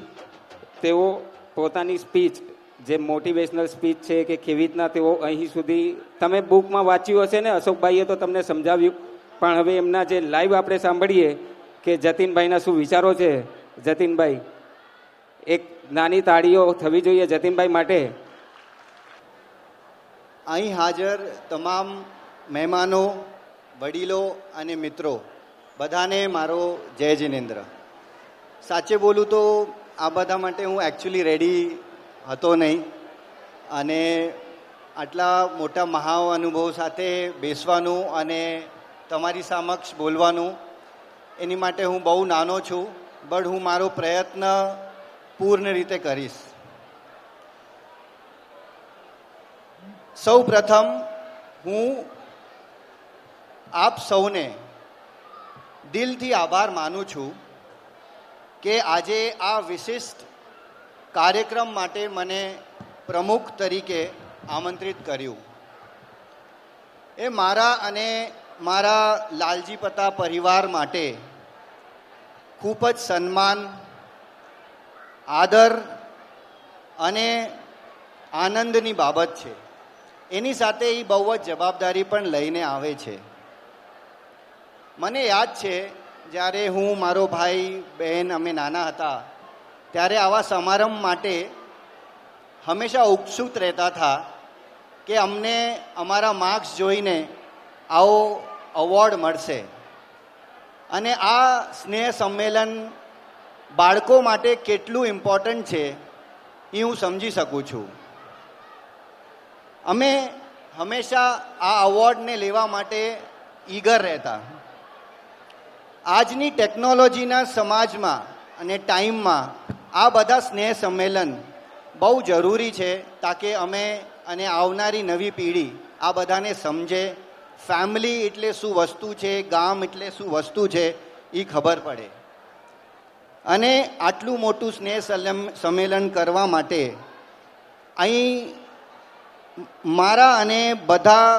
તેઓ પોતાની સ્પીચ, જે મોટિવેશનલ સ્પીચ છે કે કેવી રીતના તેઓ અહીં સુધી તમે બુકમાં વાંચ્યું હશે ને, અશોકભાઈએ તો તમને સમજાવ્યું, પણ હવે એમના જે લાઈવ આપણે સાંભળીએ કે જતીનભાઈના શું વિચારો છે. જતીનભાઈ, એક નાની તાળીઓ થવી જોઈએ જતીનભાઈ માટે. અહીં હાજર તમામ મહેમાનો, વડીલો અને મિત્રો બધાને મારો જય જિનેન્દ્ર. સાચે બોલું તો આ બધા માટે હું એકચ્યુઅલી રેડી હતો નહીં, અને આટલા મોટા મહા અનુભવ સાથે બેસવાનું અને તમારી સમક્ષ બોલવાનું, એની માટે હું બહુ નાનો છું, બટ હું મારો પ્રયત્ન પૂર્ણ રીતે કરીશ. સૌ પ્રથમ હું આપ સૌને દિલથી આભાર માનું છું કે આજે આ વિશિષ્ટ કાર્યક્રમ માટે મને પ્રમુખ તરીકે આમંત્રિત કર્યું. એ મારા અને મારા લાલજી પતા પરિવાર માટે ખૂબ જ સન્માન, આદર અને આનંદની બાબત છે. એની સાથે એ બહુ જ જવાબદારી પણ લઈને આવે છે. મને યાદ છે જ્યારે હું, મારો ભાઈ બહેન અમે નાના હતા ત્યારે આવા સમારંભ માટે હંમેશા ઉત્સુક રહેતા હતા કે અમને અમારા માર્ક્સ જોઈને આવો અવોર્ડ મળશે. અને આ સ્નેહ સંમેલન બાળકો માટે કેટલું ઇમ્પોર્ટન્ટ છે એ હું સમજી શકું છું. અમે હંમેશા આ અવોર્ડને લેવા માટે ઈગર રહેતા. આજની ટેકનોલોજીના સમાજમાં અને ટાઈમમાં આ બધા સ્નેહ સંમેલન બહુ જરૂરી છે, તાકે અમે અને આવનારી નવી પેઢી આ બધાને સમજે, ફેમિલી એટલે શું વસ્તુ છે, ગામ એટલે શું વસ્તુ છે એ ખબર પડે. અને આટલું મોટું સ્નેહ સંમેલન કરવા માટે અહીં મારા અને બધા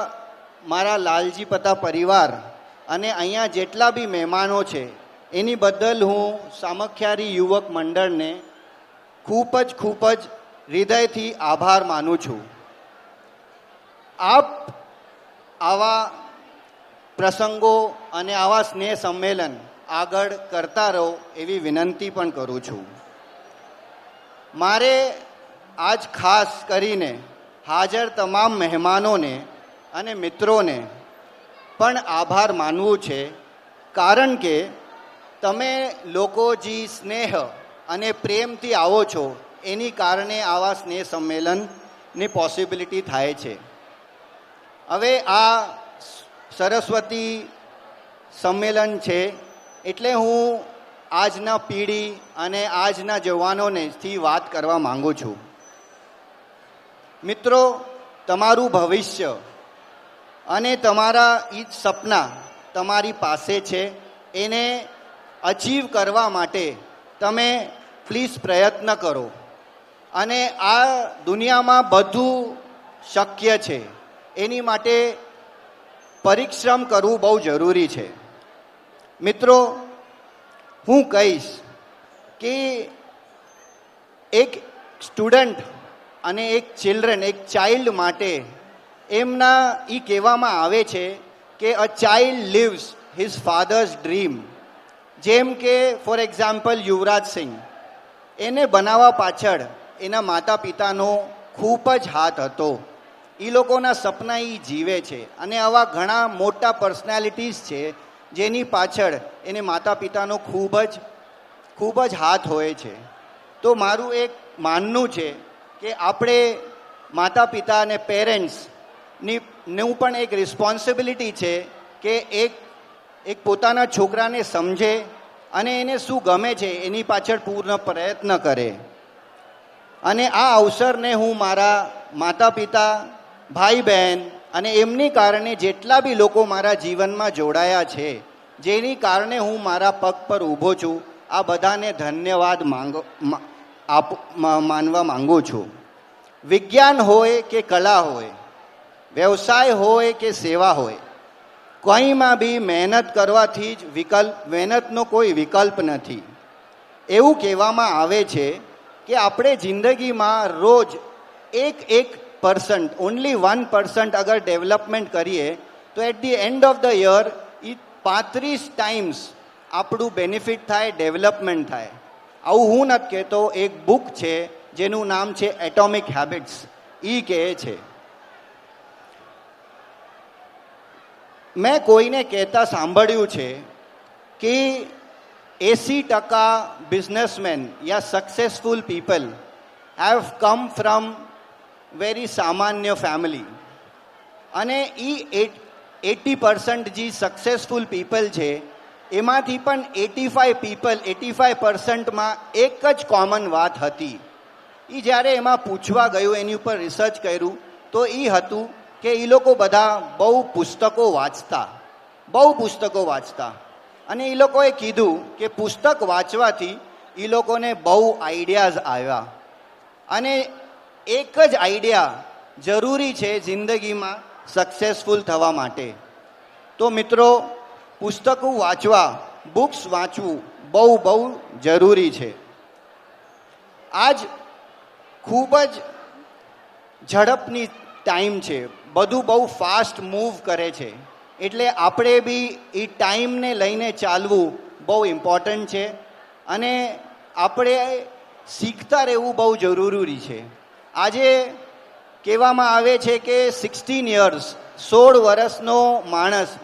મારા લાલજી પતા પરિવાર અને અહીંયા જેટલા બી મહેમાનો છે એની બદલ હું સામખિયારી યુવક મંડળને ખૂબ જ હૃદયથી આભાર માનું છું. આપ આવા પ્રસંગો અને આવા સ્નેહ સંમેલન આગળ કરતા રહો એવી વિનંતી પણ કરું છું. મારે આજ ખાસ કરીને હાજર તમામ મહેમાનોને અને મિત્રોને પણ આભાર માનવું છે, કારણ કે તમે લોકો જે સ્નેહ અને પ્રેમથી આવો છો એની કારણે આવા સ્નેહ સંમેલનની પોસિબિલિટી થાય છે. હવે આ સરસ્વતી સંમેલન છે એટલે હું આજના પેઢી અને આજના જવાનોનેથી વાત કરવા માંગુ છું. મિત્રો, તમારું ભવિષ્ય અને તમારા ઈ સપના તમારી પાસે છે. એને અચીવ કરવા માટે તમે પ્લીઝ પ્રયત્ન કરો. અને આ દુનિયામાં બધું શક્ય છે, એની માટે પરિશ્રમ કરવું બહુ જરૂરી છે. મિત્રો, હું કહીશ કે એક સ્ટુડન્ટ અને એક ચાઇલ્ડ માટે એમના એ કહેવામાં આવે છે કે a child lives his father's dream. જેમ કે ફોર એક્ઝામ્પલ યુવરાજ સિંહ, એને બનાવવા પાછળ એના માતા પિતાનો ખૂબ જ હાથ હતો. એ લોકોના સપના એ જીવે છે. અને આવા ઘણા મોટા પર્સનાલિટીઝ છે જેની પાછળ એને માતા પિતાનો ખૂબ જ હાથ હોય છે. તો મારું એક માનવું છે કે આપણે માતા પિતા અને પેરેન્ટ્સની પણ એક રિસ્પોન્સિબિલિટી છે કે એક પોતાના છોકરાને સમજે અને એને શું ગમે છે એની પાછળ પૂર્ણ પ્રયત્ન કરે. અને આ અવસરને હું મારા માતા પિતા, ભાઈ બહેન અને એમની કારણે જેટલા બી લોકો મારા જીવનમાં જોડાયા છે, જેની કારણે હું મારા પગ પર ઊભો છું, આ બધાને ધન્યવાદ માનવા માંગુ છું. વિજ્ઞાન હોય કે કલા હોય, વ્યવસાય હોય કે સેવા હોય, કંઈમાં બી મહેનત કરવાથી જ મહેનતનો કોઈ વિકલ્પ નથી. એવું કહેવામાં આવે છે કે આપણે જિંદગીમાં રોજ એક % ઓનલી 1% અગર ડેવલપમેન્ટ કરીએ તો at the end of the year 35 times આપણું બેનિફિટ થાય, ડેવલપમેન્ટ થાય. આવું હું નથી કહેતો, એક બુક છે જેનું નામ છે એટોમિક હેબિટ્સ, એ કહે છે. મેં કોઈને કહેતા સાંભળ્યું છે કે 80% બિઝનેસમેન યા successful people have come from very સામાન્ય ફેમિલી. અને એ 80% જે સક્સેસફુલ પીપલ છે એમાંથી પણ 85%માં એક જ કોમન વાત હતી. એ જ્યારે એમાં પૂછવા ગયું, એની ઉપર રિસર્ચ કર્યું, તો એ હતું કે એ લોકો બધા બહુ પુસ્તકો વાંચતા. અને એ લોકોએ કીધું કે પુસ્તક વાંચવાથી એ લોકોને બહુ આઈડિયાઝ આવ્યા. અને એક જ આઈડિયા જરૂરી છે જિંદગીમાં સક્સેસફુલ થવા માટે. તો મિત્રો, પુસ્તકો વાંચવા, બુક્સ વાંચવું બહુ જરૂરી છે. આજ ખૂબ જ ઝડપની ટાઈમ છે, બધું બહુ ફાસ્ટ મૂવ કરે છે. એટલે આપણે બી એ ટાઈમને લઈને ચાલવું બહુ ઇમ્પોર્ટન્ટ છે. અને આપણે શીખતા રહેવું બહુ જરૂરી છે. આજે કહેવામાં આવે છે કે 16 વર્ષનો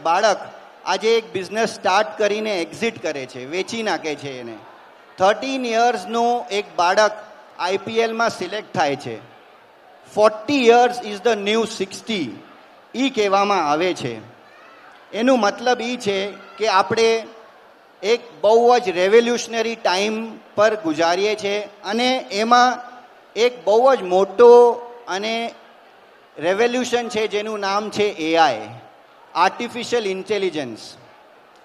બાળક આજે એક બિઝનેસ સ્ટાર્ટ કરીને એક્ઝિટ કરે છે, વેચી નાખે છે એને. 13 યર્સનું એક બાળક IPLમાં સિલેક્ટ થાય છે. 40 years ઇઝ ધ ન્યૂ 60 એ કહેવામાં આવે છે. એનું મતલબ એ છે કે આપણે એક બહુ જ રેવોલ્યુશનરી ટાઈમ પર ગુજારીએ છીએ. અને એમાં એક બહુ જ મોટો અને રેવોલ્યુશન છે જેનું નામ છે AI, આર્ટિફિશિયલ ઇન્ટેલિજન્સ.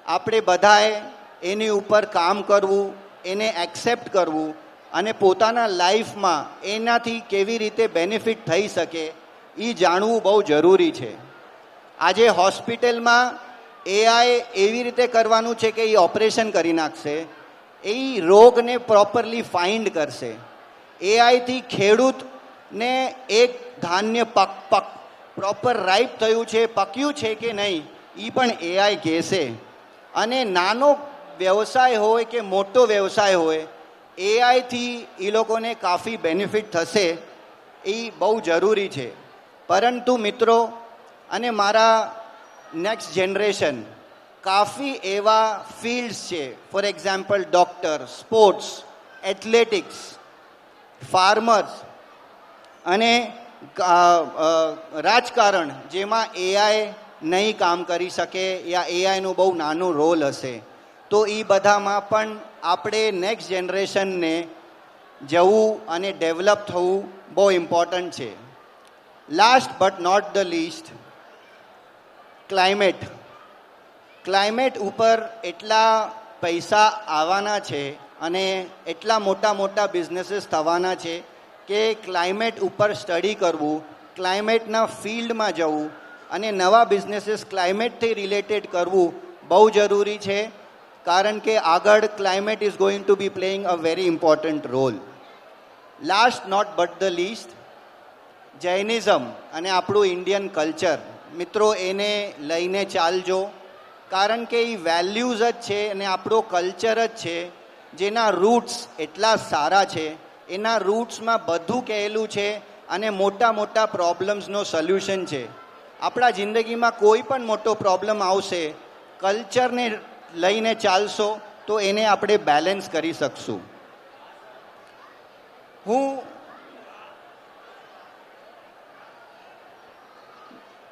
આપણે બધાએ એની ઉપર કામ કરવું, એને એક્સેપ્ટ કરવું અને પોતાના લાઈફમાં એનાથી કેવી રીતે બેનિફિટ થઈ શકે એ જાણવું બહુ જરૂરી છે. આજે હોસ્પિટલમાં AI એવી રીતે કરવાનું છે કે એ ઓપરેશન કરી નાખશે, એ રોગને પ્રોપરલી ફાઇન્ડ કરશે. AIથી ખેડૂતને એક ધાન્ય પ્રોપર રાઈપ થયું છે, પક્યું છે કે નહીં, એ પણ AI કહેશે. અને નાનો વ્યવસાય હોય કે મોટો વ્યવસાય હોય, AIથી એ લોકોને કાફી બેનિફિટ થશે, એ બહુ જરૂરી છે. પરંતુ મિત્રો અને મારા નેક્સ્ટ જનરેશન, કાફી એવા ફિલ્ડ્સ છે, for example doctor, sports, athletics, farmers અને રાજકારણ, જેમાં AI નહીં કામ કરી શકે યા AIનો બહુ નાનો રોલ હશે. તો એ બધામાં પણ આપણે નેક્સ્ટ જનરેશનને જવું અને ડેવલપ થવું બહુ ઇમ્પોર્ટન્ટ છે. Last but not the least, climate ઉપર એટલા પૈસા આવવાના છે અને એટલા મોટા બિઝનેસીસ થવાના છે કે ક્લાઇમેટ ઉપર સ્ટડી કરવું, ક્લાઇમેટના ફિલ્ડમાં જવું અને નવા બિઝનેસીસ ક્લાઇમેટથી રિલેટેડ કરવું બહુ જરૂરી છે. કારણ કે આગળ climate is going to be playing a very important role. Last not but the least, Jainism અને આપણું ઇન્ડિયન કલ્ચર, મિત્રો એને લઈને ચાલજો. કારણ કે એ વેલ્યુઝ જ છે અને આપણો કલ્ચર જ છે જેના રૂટ્સ એટલા સારા છે, એના રૂટ્સમાં બધું કહેલું છે અને મોટા મોટા પ્રોબ્લેમ્સનો સોલ્યુશન છે. આપણા જિંદગીમાં કોઈ પણ મોટો પ્રોબ્લેમ આવશે, કલ્ચરને લઈને ચાલશો તો એને આપણે બેલેન્સ કરી શકશું. હું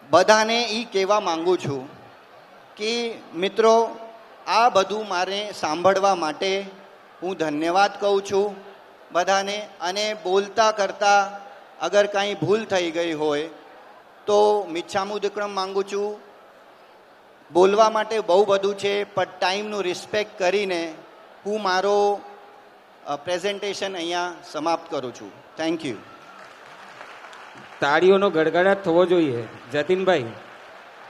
બધાને એ કહેવા માંગુ છું કે મિત્રો, આ બધું મારે સાંભળવા માટે હું ધન્યવાદ કહું છું બધાને. અને બોલતા કરતાં અગર કાંઈ ભૂલ થઈ ગઈ હોય તો મિચ્છામુદક્રમ માંગુ છું. બોલવા માટે બહુ બધું છે, પણ ટાઈમનું રિસ્પેક્ટ કરીને હું મારો પ્રેઝન્ટેશન અહીંયા સમાપ્ત કરું છું. Thank you. તાળીઓનો ગડગડાટ થવો જોઈએ. જતીનભાઈ,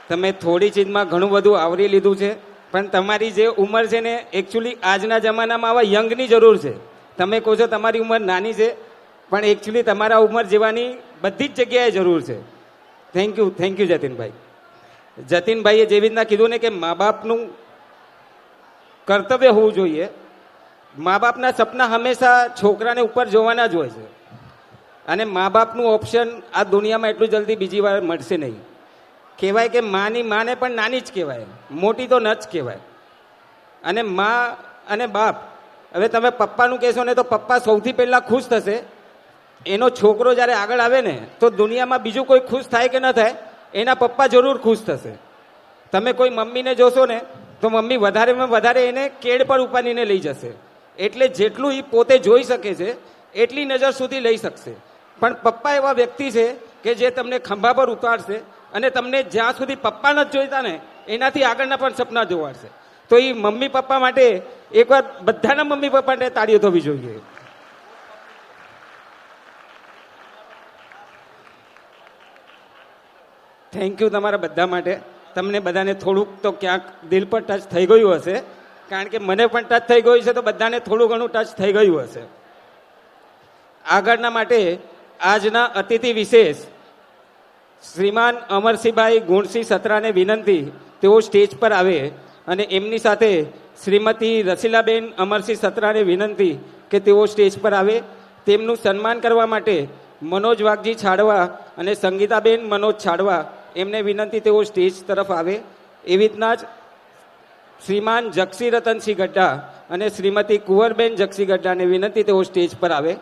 તમે થોડી ચીજમાં ઘણું બધું આવરી લીધું છે, પણ તમારી જે ઉંમર છે ને, એકચ્યુઅલી આજના જમાનામાં આવા યંગની જરૂર છે. તમે કહો છો તમારી ઉંમર નાની છે, પણ એકચ્યુઅલી તમારા ઉંમર જેવાની બધી જ જગ્યાએ જરૂર છે. થેન્ક યુ જતીનભાઈ. જતીનભાઈએ જેવી રીતના કીધું ને કે મા બાપનું કર્તવ્ય હોવું જોઈએ. મા બાપના સપના હંમેશા છોકરાને ઉપર જોવાના જ હોય છે, અને મા બાપનું ઓપ્શન આ દુનિયામાં એટલું જલ્દી બીજી વાર મળશે નહીં. કહેવાય કે માની માને પણ નાની જ કહેવાય, મોટી તો ન જ કહેવાય. અને મા અને બાપ, હવે તમે પપ્પાનું કહેશો ને તો પપ્પા સૌથી પહેલાં ખુશ થશે. એનો છોકરો જ્યારે આગળ આવે ને તો દુનિયામાં બીજું કોઈ ખુશ થાય કે ન થાય, એના પપ્પા જરૂર ખુશ થશે. તમે કોઈ મમ્મીને જોશો ને તો મમ્મી વધારેમાં વધારે એને કેડ પર ઉપાડીને લઈ જશે. એટલે જેટલું એ પોતે જોઈ શકે છે એટલી નજર સુધી લઈ શકશે. પણ પપ્પા એવા વ્યક્તિ છે કે જે તમને ખંભા પર ઉતારશે અને તમને જ્યાં સુધી પપ્પા નથી જોઈતા ને એનાથી આગળના પણ સપના જોવાડશે. તો એ મમ્મી પપ્પા માટે એકવાર બધાના મમ્મી પપ્પા માટે તાળીઓ થવી જોઈએ. થેન્ક યુ તમારા બધા માટે. તમને બધાને થોડુંક તો ક્યાંક દિલ પર ટચ થઈ ગયું હશે, કારણ કે મને પણ ટચ થઈ ગયું છે, તો બધાને થોડું ઘણું ટચ થઈ ગયું હશે. આગળના માટે આજના અતિથિ વિશેષ શ્રીમાન અમરસિંહભાઈ ગુણસિંહ સત્રાને વિનંતી તેઓ સ્ટેજ પર આવે, અને એમની સાથે શ્રીમતી રસીલાબેન અમરસિંહ સત્રાને વિનંતી કે તેઓ સ્ટેજ પર આવે. તેમનું સન્માન કરવા માટે મનોજ વાઘજી છાડવા અને સંગીતાબેન મનોજ છાડવા એમને વિનંતી તેઓ સ્ટેજ તરફ આવે. એવી રીતના જ શ્રીમાન જક્ષી રતનસિંહ ગઢ્ઢા અને શ્રીમતી કુંવરબેન જક્ષી ગઢ્ઢાને વિનંતી તેઓ સ્ટેજ પર આવે.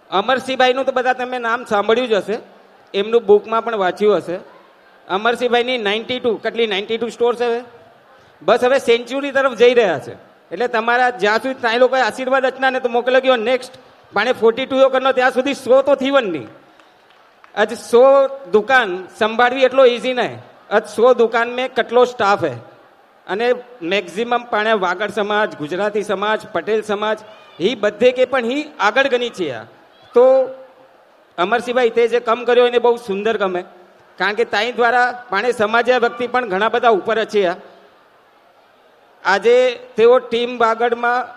અમરસિંહભાઈનું તો બધા તમે નામ સાંભળ્યું જ હશે, એમનું બુકમાં પણ વાંચ્યું હશે. અમરસિંહભાઈની 92 કેટલી 92 સ્ટોર્સ હવે બસ હવે સેન્ચુરી તરફ જઈ રહ્યા છે. એટલે તમારા જ્યાં સુધી ત્યાં લોકોએ આશીર્વાદ રચના ને તો મોકલ્યો ગયો નેક્સ્ટ પાણે 42 કરનો ત્યાં સુધી 100 તો થીવન નહીં. आज 100 दुकान संभाळवी એટલો ઈઝી નહીં. आज 100 दुकान में કેટલો સ્ટાફ है અને મેક્સિમમ પાણે વાગડ સમાજ, ગુજરાતી સમાજ, પટેલ સમાજ ही બધે કે પણ ही આગળ ગણી છે. તો અમરસિંહભાઈ તે જે કામ કર્યો એને બહુ સુંદર ગમે, કારણ કે તાઈ દ્વારા પાણે સમાજ્યા વ્યક્તિ પણ ઘણા બધા ઉપર છે. આજે તેઓ ટીમ વાગડમાં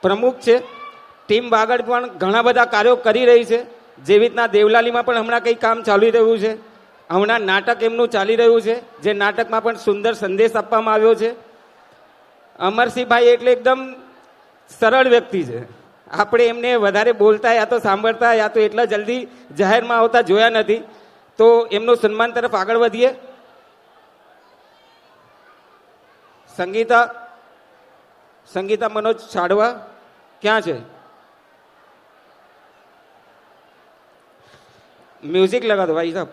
પ્રમુખ છે. ટીમ વાગડ પણ ઘણા બધા કાર્યો કરી રહી છે. જેવી રીતના દેવલાલીમાં પણ હમણાં કંઈ કામ ચાલી રહ્યું છે. હમણાં નાટક એમનું ચાલી રહ્યું છે, જે નાટકમાં પણ સુંદર સંદેશ આપવામાં આવ્યો છે. અમરસિંહભાઈ એટલે એકદમ સરળ વ્યક્તિ છે. આપણે એમને વધારે બોલતા યા તો સાંભળતા યા તો એટલા જલ્દી જાહેરમાં આવતા જોયા નથી. તો એમનું સન્માન તરફ આગળ વધીએ. સંગીતા મનોજ છાડવા ક્યાં છે? म्यूजिक लगा दो भाई साहब.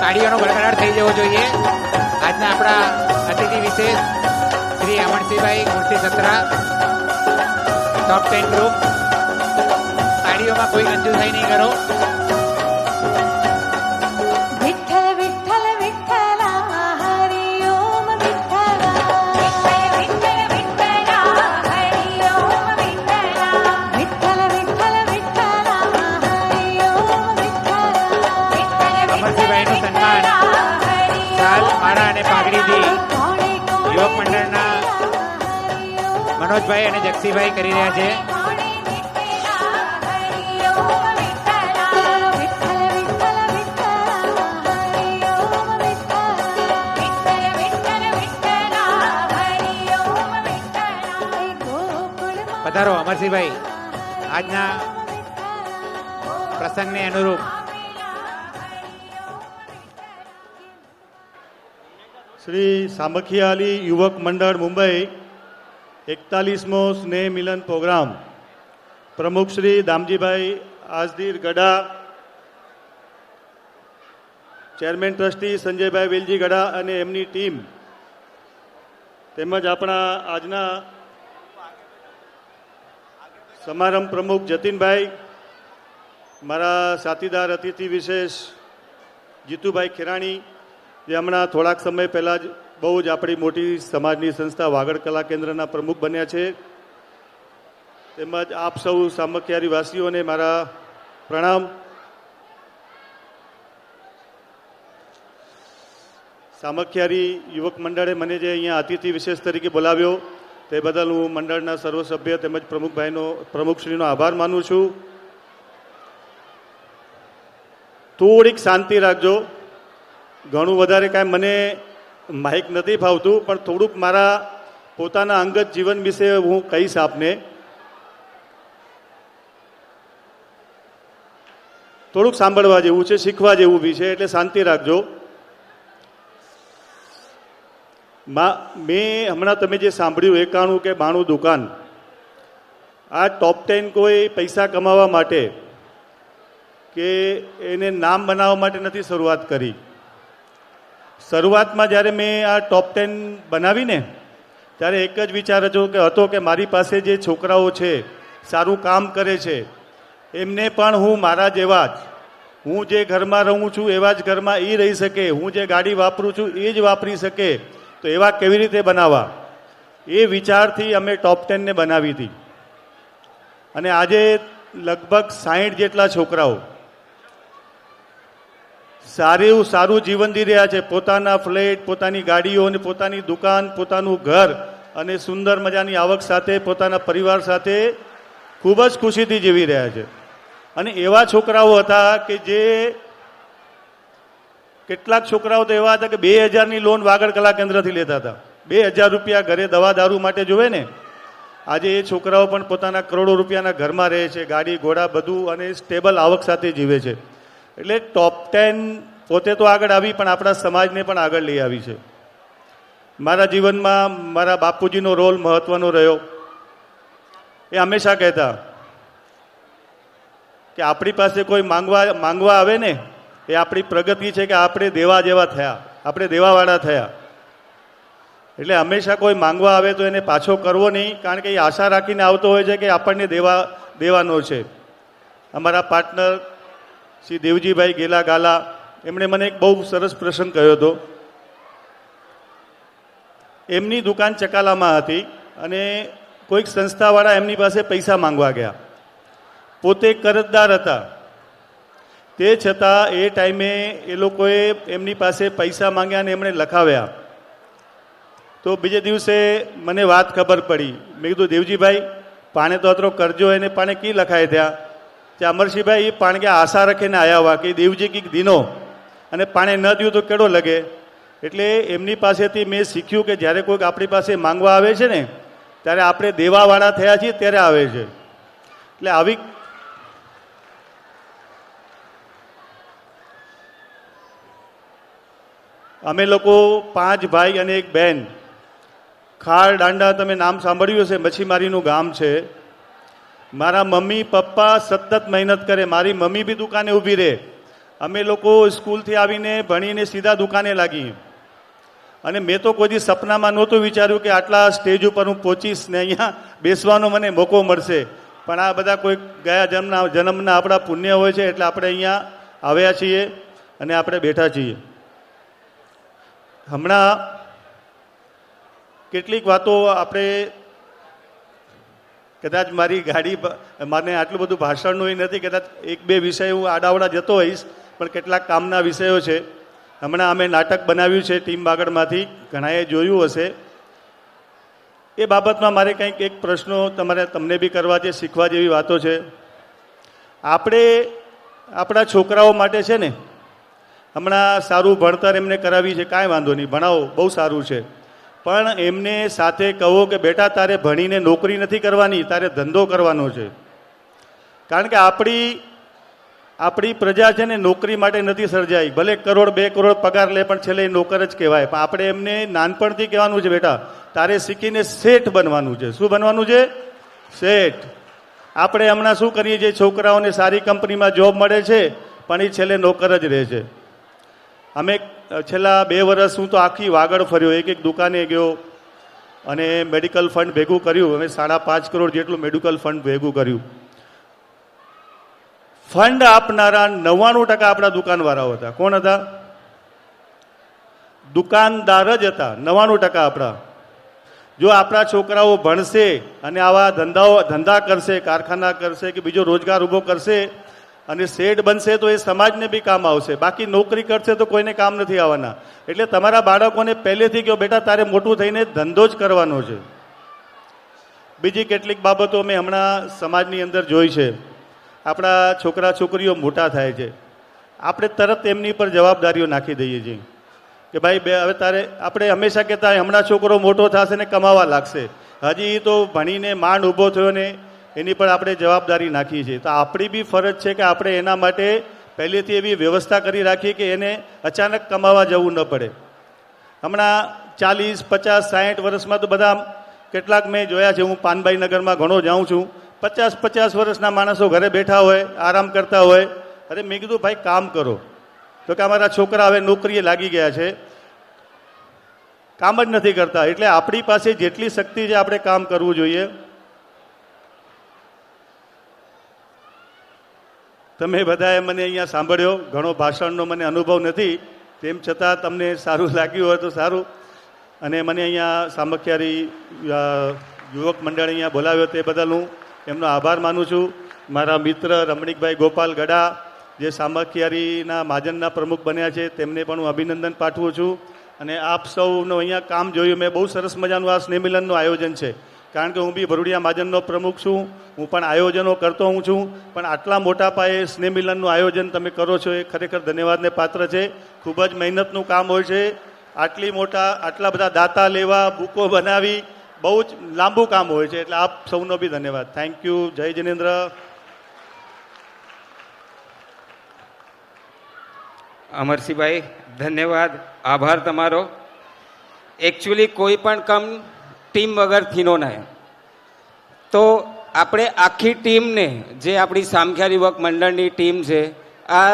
તાળીઓનો ગડગડાટ થઈ જવો જોઈએ. આજના આપણા અતિથિ વિશેષ શ્રી અમરસિંહભાઈ ગુણસિંહ સત્રા, ટોપ 10 ગ્રુપ. તાળીઓમાં કોઈ કંજૂસાઈ નહીં કરો. विठ्ठल विठ्ठल विठ्ठला हरि અમરસિંહભાઈનું સન્માન શાલ માળા અને પાઘડીથી યુવક મંડળના મનોજભાઈ અને જગસીભાઈ કરી રહ્યા છે. પધારો અમરસિંહભાઈ, આજના પ્રસંગને અનુરૂપ. શ્રી સામખિયાલી યુવક મંડળ મુંબઈ 41મો સ્નેહ મિલન પ્રોગ્રામ પ્રમુખ શ્રી દામજીભાઈ આજદીર ગડા, ચેરમેન ટ્રસ્ટી સંજયભાઈ વેલજી ગડા અને એમની ટીમ, તેમજ આપણા આજના સમારંભ પ્રમુખ જતીનભાઈ, મારા સાથીદાર અતિથિ વિશેષ જીતુભાઈ ખેરાણી, જે હમણાં થોડાક સમય પહેલાં જ બહુ જ આપણી મોટી સમાજની સંસ્થા વાગડ કલા કેન્દ્રના પ્રમુખ બન્યા છે, તેમજ આપ સૌ સામખિયારી વાસીઓને મારા પ્રણામ. સામખિયારી યુવક મંડળે મને જે અહીંયા અતિથિ વિશેષ તરીકે બોલાવ્યો તે બદલ હું મંડળના સર્વ સભ્ય તેમજ પ્રમુખશ્રીનો આભાર માનું છું. થોડીક શાંતિ રાખજો, ઘણું વધારે કાંઈ મને માઇક નથી ફાવતું, પણ થોડુંક મારા પોતાના અંગત જીવન વિશે હું કહીશ આપને. થોડુંક સાંભળવા જેવું છે, શીખવા જેવું બી છે, એટલે શાંતિ રાખજો. મેં હમણાં તમે જે સાંભળ્યું 91 કે 92 દુકાન, આ ટોપ 10 કોઈ પૈસા કમાવા માટે કે એને નામ બનાવવા માટે નથી શરૂઆત કરી. શરૂઆતમાં જ્યારે મેં આ ટોપ 10 બનાવીને ત્યારે એક જ વિચાર હતો કે મારી પાસે જે છોકરાઓ છે, સારું કામ કરે છે, એમને પણ હું મારા જેવા જ, હું જે ઘરમાં રહું છું એવા જ ઘરમાં એ રહી શકે, હું જે ગાડી વાપરું છું એ જ વાપરી શકે, તો એવા કેવી રીતે બનાવવા, એ વિચારથી અમે ટોપ 10 ને બનાવી હતી. અને આજે લગભગ 60 જેટલા છોકરાઓ સારું જીવન જી રહ્યા છે. પોતાના ફ્લેટ, પોતાની ગાડીઓ અને પોતાની દુકાન, પોતાનું ઘર અને સુંદર મજાની આવક સાથે પોતાના પરિવાર સાથે ખૂબ જ ખુશીથી જીવી રહ્યા છે. અને એવા છોકરાઓ હતા કે જે કેટલાક છોકરાઓ તો એવા હતા કે 2000ની લોન વાગડ કલા કેન્દ્રથી લેતા હતા. 2000 રૂપિયા ઘરે દવા દારૂ માટે જોવે ને, આજે એ છોકરાઓ પણ પોતાના કરોડો રૂપિયાના ઘરમાં રહે છે, ગાડી ઘોડા બધું, અને સ્ટેબલ આવક સાથે જીવે છે. એટલે ટોપ 10 પોતે તો આગળ આવી, પણ આપણા સમાજને પણ આગળ લઈ આવી છે. મારા જીવનમાં મારા બાપુજીનો રોલ મહત્વનો રહ્યો. એ હંમેશા કહેતા કે આપણી પાસે કોઈ માંગવા આવે ને, એ આપણી પ્રગતિ છે, કે આપણે દેવા જેવા થયા, આપણે દેવાવાળા થયા. એટલે હંમેશા કોઈ માંગવા આવે તો એને પાછો કરવો નહીં, કારણ કે એ આશા રાખીને આવતો હોય છે કે આપણને દેવાનો છે. અમારા પાર્ટનર શ્રી દેવજીભાઈ ગેલા ગાલા, એમણે મને એક બહુ સરસ પ્રસંગ કહ્યો હતો. એમની દુકાન ચકાલામાં હતી અને કોઈક સંસ્થાવાળા એમની પાસે પૈસા માંગવા ગયા. પોતે કરજદાર હતા, તે છતાં એ ટાઈમે એ લોકોએ એમની પાસે પૈસા માંગ્યા અને એમણે લખાવ્યા. તો બીજે દિવસે મને વાત ખબર પડી. મેં કીધું દેવજીભાઈ, પાણે તો અત્રો કરજો, એને પાણે કી લખાય થયા? કે અમરસિંહભાઈ, એ પાણ કે આશા રાખીને આવ્યા હોવા કે દેવજી કીક દીનો, અને પાણે ન દ્યું તો કેળો લગે. એટલે એમની પાસેથી મેં શીખ્યું કે જ્યારે કોઈક આપણી પાસે માંગવા આવે છે ને, ત્યારે આપણે દેવાવાળા થયા છીએ ત્યારે આવે છે. એટલે આવી અમે લોકો 5 ભાઈ અને 1 બહેન, ખાર દાંડા, તમે નામ સાંભળ્યું હશે, મચ્છીમારીનું ગામ છે. મારા મમ્મી પપ્પા સતત મહેનત કરે, મારી મમ્મી બી દુકાને ઊભી રહે. અમે લોકો સ્કૂલથી આવીને ભણીને સીધા દુકાને લાગી. અને મેં તો કોઈ સપનામાં નહોતું વિચાર્યું કે આટલા સ્ટેજ ઉપર હું પહોંચીશ ને અહીંયા બેસવાનો મને મોકો મળશે. પણ આ બધા કોઈ ગયા જન્મના આપણા પુણ્ય હોય છે, એટલે આપણે અહીંયા આવ્યા છીએ અને આપણે બેઠા છીએ. હમણાં કેટલીક વાતો આપણે, કદાચ મારી ગાડી, મને આટલું બધું ભાષણનું એ નથી, કદાચ 1-2 વિષય હું આડાવડા જતો હોઈશ, પણ કેટલાક કામના વિષયો છે. હમણાં અમે નાટક બનાવ્યું છે ટીમ બાગડમાંથી, ઘણાએ જોયું હશે. એ બાબતમાં મારે કંઈક એક પ્રશ્નો તમને બી કરવા છે, શીખવા જેવી વાતો છે. આપણે આપણા છોકરાઓ માટે છે ને હમણાં સારું ભણતર એમને કરાવી છે, કાંઈ વાંધો નહીં, ભણાવો, બહુ સારું છે. પણ એમને સાથે કહો કે બેટા તારે ભણીને નોકરી નથી કરવાની, તારે ધંધો કરવાનો છે. કારણ કે આપણી પ્રજા છે ને નોકરી માટે નથી સર્જાઈ. ભલે 1 કરોડ 2 કરોડ પગાર લે પણ છેલ્લે નોકર જ કહેવાય. પણ આપણે એમને નાનપણથી કહેવાનું છે બેટા તારે શીખીને શેઠ બનવાનું છે. શું બનવાનું છે? શેઠ. આપણે હમણાં શું કરીએ છીએ, છોકરાઓને સારી કંપનીમાં જોબ મળે છે પણ એ છેલ્લે નોકર જ રહે છે. અમે છેલ્લા 2 વર્ષ હું તો આખી વાગડ ફર્યો, એક દુકાને ગયો અને મેડિકલ ફંડ ભેગું કર્યું. અમે 5.5 કરોડ જેટલું મેડિકલ ફંડ ભેગું કર્યું. ફંડ આપનારા 99% આપણા દુકાનવાળાઓ હતા. કોણ હતા? દુકાનદાર જ હતા. 99% આપણા. જો આપણા છોકરાઓ ભણશે અને આવા ધંધા કરશે, કારખાના કરશે કે બીજો રોજગાર ઊભો કરશે અને શેઠ બનશે તો એ સમાજને બી કામ આવશે. બાકી નોકરી કરશે તો કોઈને કામ નથી આવવાના. એટલે તમારા બાળકોને પહેલેથી કહો બેટા તારે મોટું થઈને ધંધો જ કરવાનો છે. બીજી કેટલીક બાબતો મેં હમણાં સમાજની અંદર જોઈ છે. આપણા છોકરા છોકરીઓ મોટા થાય છે, આપણે તરત એમની પર જવાબદારીઓ નાખી દઈએ છીએ કે ભાઈ હવે તારે, આપણે હંમેશા કહેતા હોય હમણાં છોકરો મોટો થશે ને કમાવા લાગશે, હજી તો ભણીને માંડ ઊભો થયો ને એની પર આપણે જવાબદારી નાખીએ છીએ. તો આપણી બી ફરજ છે કે આપણે એના માટે પહેલેથી એવી વ્યવસ્થા કરી રાખીએ કે એને અચાનક કમાવા જવું ન પડે. હમણાં 40, 50, 60 વર્ષમાં તો બધા કેટલાક મેં જોયા છે. હું પાનબાઈ નગરમાં ઘણો જાઉં છું. 50 વર્ષના માણસો ઘરે બેઠા હોય, આરામ કરતા હોય. અરે મેં કીધું ભાઈ કામ કરો, તો કે અમારા છોકરા હવે નોકરીએ લાગી ગયા છે, કામ જ નથી કરતા. એટલે આપણી પાસે જેટલી શક્તિ છે આપણે કામ કરવું જોઈએ. તમે બધાએ મને અહીંયા સાંભળ્યો, ઘણો ભાષણનો મને અનુભવ નથી, તેમ છતાં તમને સારું લાગ્યું હોય તો સારું. અને મને અહીંયા સામખિયારી યુવક મંડળ અહીંયા બોલાવ્યો તે બદલ હું એમનો આભાર માનું છું. મારા મિત્ર રમણીકભાઈ ગોપાલ ગડા જે સામખિયારીના મહાજનના પ્રમુખ બન્યા છે તેમને પણ હું અભિનંદન પાઠવું છું. અને આપ સૌનું અહીંયા કામ જોયું મેં. બહુ સરસ મજાનું આ સ્નેહમિલનનું આયોજન છે. કારણ કે હું બી ભરૂડિયા મહાજનનો પ્રમુખ છું, હું પણ આયોજનો કરતો હું છું. પણ આટલા મોટા પાયે સ્નેહમિલનનું આયોજન તમે કરો છો એ ખરેખર ધન્યવાદને પાત્ર છે. ખૂબ જ મહેનતનું કામ હોય છે. આટલા બધા દાતા લેવા, બુકો બનાવી, બહુ જ લાંબુ કામ હોય છે. એટલે આપ સૌનો બી ધન્યવાદ. Thank you. જય જિનેન્દ્ર. અમરસિંહભાઈ ધન્યવાદ, આભાર તમારો. એકચ્યુઅલી કોઈ પણ કામ ટીમ વગર થીનો નહીં. તો આપણે આખી ટીમને, જે આપણી સામખિયારી યુવક મંડળની ટીમ છે, આ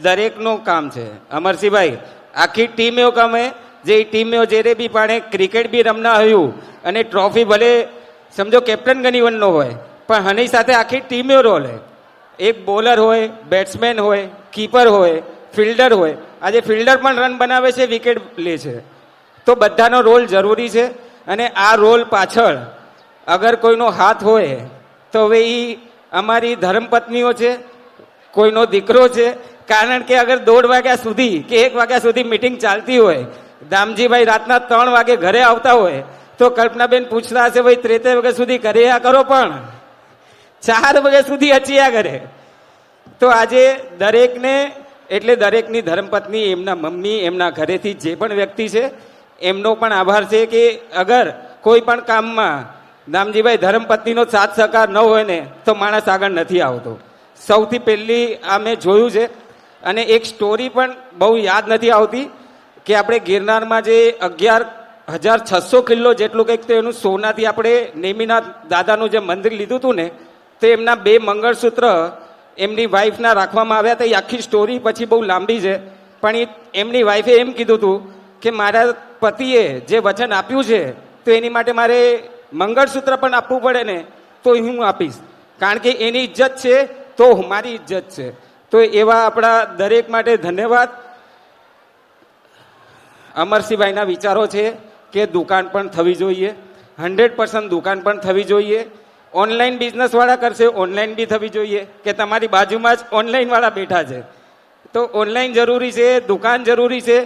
દરેકનું કામ છે. અમરસિંહભાઈ આખી ટીમ એવું કામે જે ટીમે જ્યારે બી પાણે ક્રિકેટ બી રમના હયું અને ટ્રોફી ભલે સમજો કેપ્ટન ગનીવનનો હોય પણ હની સાથે આખી ટીમે રોલ હોય. એક બોલર હોય, બેટ્સમેન હોય, કીપર હોય, ફિલ્ડર હોય. આજે ફિલ્ડર પણ રન બનાવે છે, વિકેટ લે છે. તો બધાનો રોલ જરૂરી છે. અને આ રોલ પાછળ અગર કોઈનો હાથ હોય તો હવે એ અમારી ધર્મપત્નીઓ છે, કોઈનો દીકરો છે. કારણ કે અગર 1:30 વાગ્યા સુધી કે 1 વાગ્યા સુધી મિટિંગ ચાલતી હોય, દામજીભાઈ રાતના 3 વાગે ઘરે આવતા હોય તો કલ્પનાબેન પૂછતા હશે ભાઈ 3 વાગ્યા સુધી કર્યા કરો, પણ 4 વાગ્યા સુધી અચિયા કરે. તો આજે દરેકને, એટલે દરેકની ધર્મપત્ની, એમના મમ્મી, એમના ઘરેથી જે પણ વ્યક્તિ છે એમનો પણ આભાર છે કે અગર કોઈ પણ કામમાં દામજીભાઈ ધર્મપત્નીનો સાથ સહકાર ન હોય ને તો માણસ આગળ નથી આવતો. સૌથી પહેલી આ મેં જોયું છે. અને એક સ્ટોરી પણ બહુ યાદ નથી આવતી કે આપણે ગિરનારમાં જે 11,600 કિલો જેટલું કંઈક તો એનું સોનાથી આપણે નેમિનાથ દાદાનું જે મંદિર લીધું હતું ને, તો એમના 2 મંગળસૂત્ર એમની વાઈફના રાખવામાં આવ્યા હતા. એ આખી સ્ટોરી પછી બહુ લાંબી છે, પણ એમની વાઈફે એમ કીધું હતું કે મારા પતિએ જે વચન આપ્યું છે તો એની માટે મારે મંગળસૂત્ર પણ આપવું પડે ને તો હું આપીશ, કારણ કે એની ઇજ્જત છે તો મારી ઇજ્જત છે. તો એવા આપણા દરેક માટે ધન્યવાદ. અમરસિંહભાઈના વિચારો છે કે દુકાન પણ થવી જોઈએ, 100% દુકાન પણ થવી જોઈએ. ઓનલાઈન બિઝનેસવાળા કરશે, ઓનલાઈન બી થવી જોઈએ કે તમારી બાજુમાં જ ઓનલાઈનવાળા બેઠા છે. તો ઓનલાઈન જરૂરી છે, દુકાન જરૂરી છે,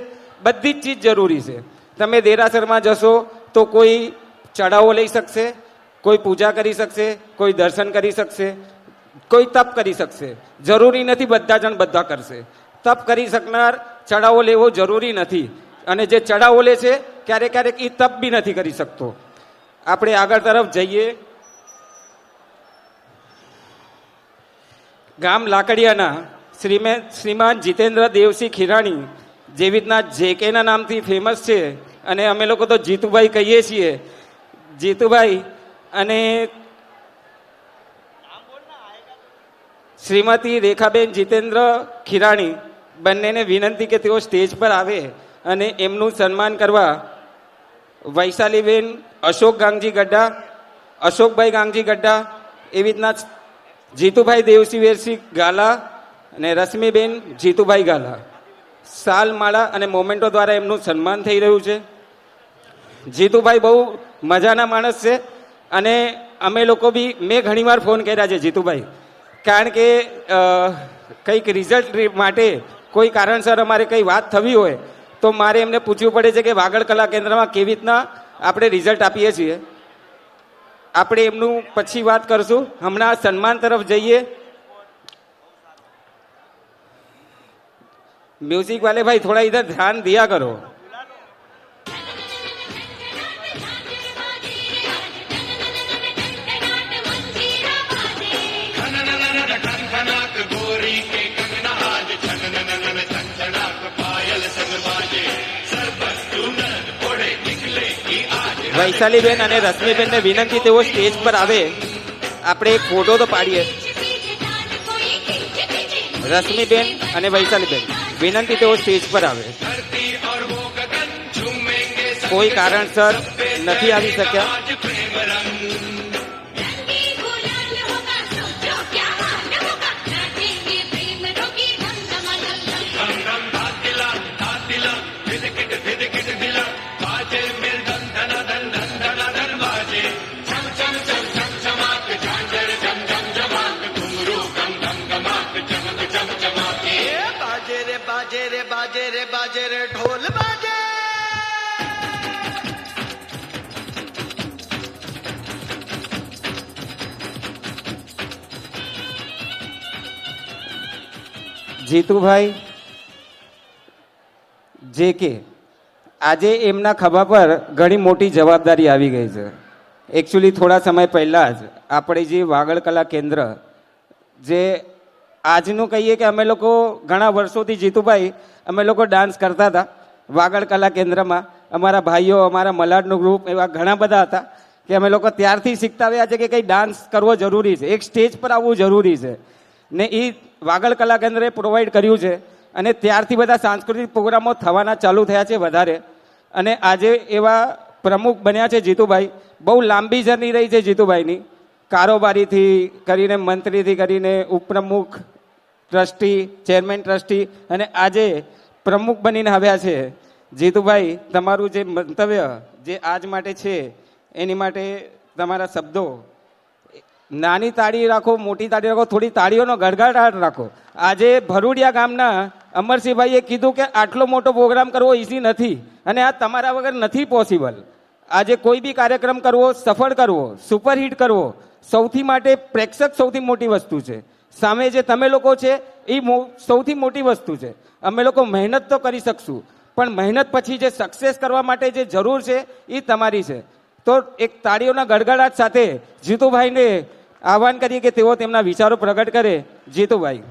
બધી જ ચીજ જરૂરી છે. તમે દેરાસરમાં જશો તો કોઈ ચડાવો લઈ શકશે, કોઈ પૂજા કરી શકશે, કોઈ દર્શન કરી શકશે, કોઈ તપ કરી શકશે. જરૂરી નથી બધા જણ બધા કરશે. તપ કરી શકનાર ચડાવો લેવો જરૂરી નથી, અને જે ચડાવો લે છે ક્યારેક ક્યારેક એ તપ બી નથી કરી શકતો. આપણે આગળ તરફ જઈએ. ગામ લાકડિયાના શ્રીમાન જીતેન્દ્ર દેવસિંહ ખીરાણી જેવી રીતના જેકેના નામથી ફેમસ છે, અને અમે લોકો તો જીતુભાઈ કહીએ છીએ. જીતુભાઈ અને શ્રીમતી રેખાબેન જીતેન્દ્ર ખીરાણી બંનેને વિનંતી કે તેઓ સ્ટેજ પર આવે અને એમનું સન્માન કરવા વૈશાલીબેન અશોક ગાંગજી ગઢ્ડા, અશોકભાઈ ગાંગજી ગઢ્ડા, એવી રીતના જીતુભાઈ દેવસિંહ ગાલા અને રશ્મિબેન જીતુભાઈ ગાલા સાલ માળા અને મોમેન્ટો દ્વારા એમનું સન્માન થઈ રહ્યું છે. જીતુભાઈ બહુ મજાના માણસ છે, અને અમે લોકો બી મેં ઘણીવાર ફોન કર્યા છે જીતુભાઈ, કારણ કે કંઈક રિઝલ્ટ માટે કોઈ કારણસર અમારે કંઈ વાત થવી હોય તો મારે એમને પૂછવું પડે છે કે વાગડ કલા કેન્દ્રમાં કેવી રીતના આપણે રિઝલ્ટ આપીએ છીએ. આપણે એમનું પછી વાત કરશું. હમણાં સન્માન તરફ જઈએ. म्यूजिक वाले भाई थोड़ा इधर ध्यान दिया करो. વૈશાલીબેન અને રશ્મિબેનને વિનંતી તેઓ સ્ટેજ પર આવે. આપણે એક ફોટો તો પાડીએ. રશ્મિબેન અને વૈશાલીબેન વિનંતી તેઓ સ્ટેજ પર આવે. કોઈ કારણસર નથી આવી શક્યા. बाजे रे ढोल बाजे. જીતુભાઈ જે કે આજે એમના ખભા પર ઘણી મોટી જવાબદારી આવી ગઈ છે. એકચ્યુઅલી થોડા સમય પહેલાં જ આપણે જે વાગડ કલા કેન્દ્ર, જે આજનું કહીએ કે અમે લોકો ઘણા વર્ષોથી જીતુભાઈ અમે લોકો ડાન્સ કરતા હતા વાગડ કલા કેન્દ્રમાં. અમારા ભાઈઓ, અમારા મલાડનું ગ્રુપ એવા ઘણા બધા હતા કે અમે લોકો ત્યારથી શીખતા આવ્યા છે કે કંઈ ડાન્સ કરવો જરૂરી છે, એક સ્ટેજ પર આવવું જરૂરી છે, ને એ વાગડ કલા કેન્દ્રએ પ્રોવાઈડ કર્યું છે. અને ત્યારથી બધા સાંસ્કૃતિક પ્રોગ્રામો થવાના ચાલુ થયા છે વધારે. અને આજે એવા પ્રમુખ બન્યા છે જીતુભાઈ. બહુ લાંબી જર્ની રહી છે જીતુભાઈની, કારોબારીથી કરીને, મંત્રીથી કરીને, ઉપપ્રમુખ, ટ્રસ્ટી, ચેરમેન ટ્રસ્ટી, અને આજે પ્રમુખ બનીને આવ્યા છે. જીતુભાઈ, તમારું જે મંતવ્ય જે આજ માટે છે એની માટે તમારા શબ્દો. નાની તાળી રાખો, મોટી તાળી રાખો, થોડી તાળીઓનો ગડગડાટ રાખો. આજે ભરૂડિયા ગામના અમરસિંહભાઈએ કીધું કે આટલો મોટો પ્રોગ્રામ કરવો ઇઝી નથી, અને આ તમારા વગર નથી પોસિબલ. આજે કોઈ બી કાર્યક્રમ કરવો, સફળ કરવો, સુપરહિટ કરવો, સૌથી માટે પ્રેક્ષક સૌથી મોટી વસ્તુ છે. સામે જે તમે લોકો છે એ સૌથી મોટી વસ્તુ છે. અમે લોકો મહેનત તો કરી શકશું, પણ મહેનત પછી જે સક્સેસ કરવા માટે જે જરૂર છે એ તમારી છે. તો એક તાળીઓના ગડગડાટ સાથે જીતુભાઈને આહવાન કરીએ કે તેઓ તેમના વિચારો પ્રગટ કરે. જીતુભાઈ.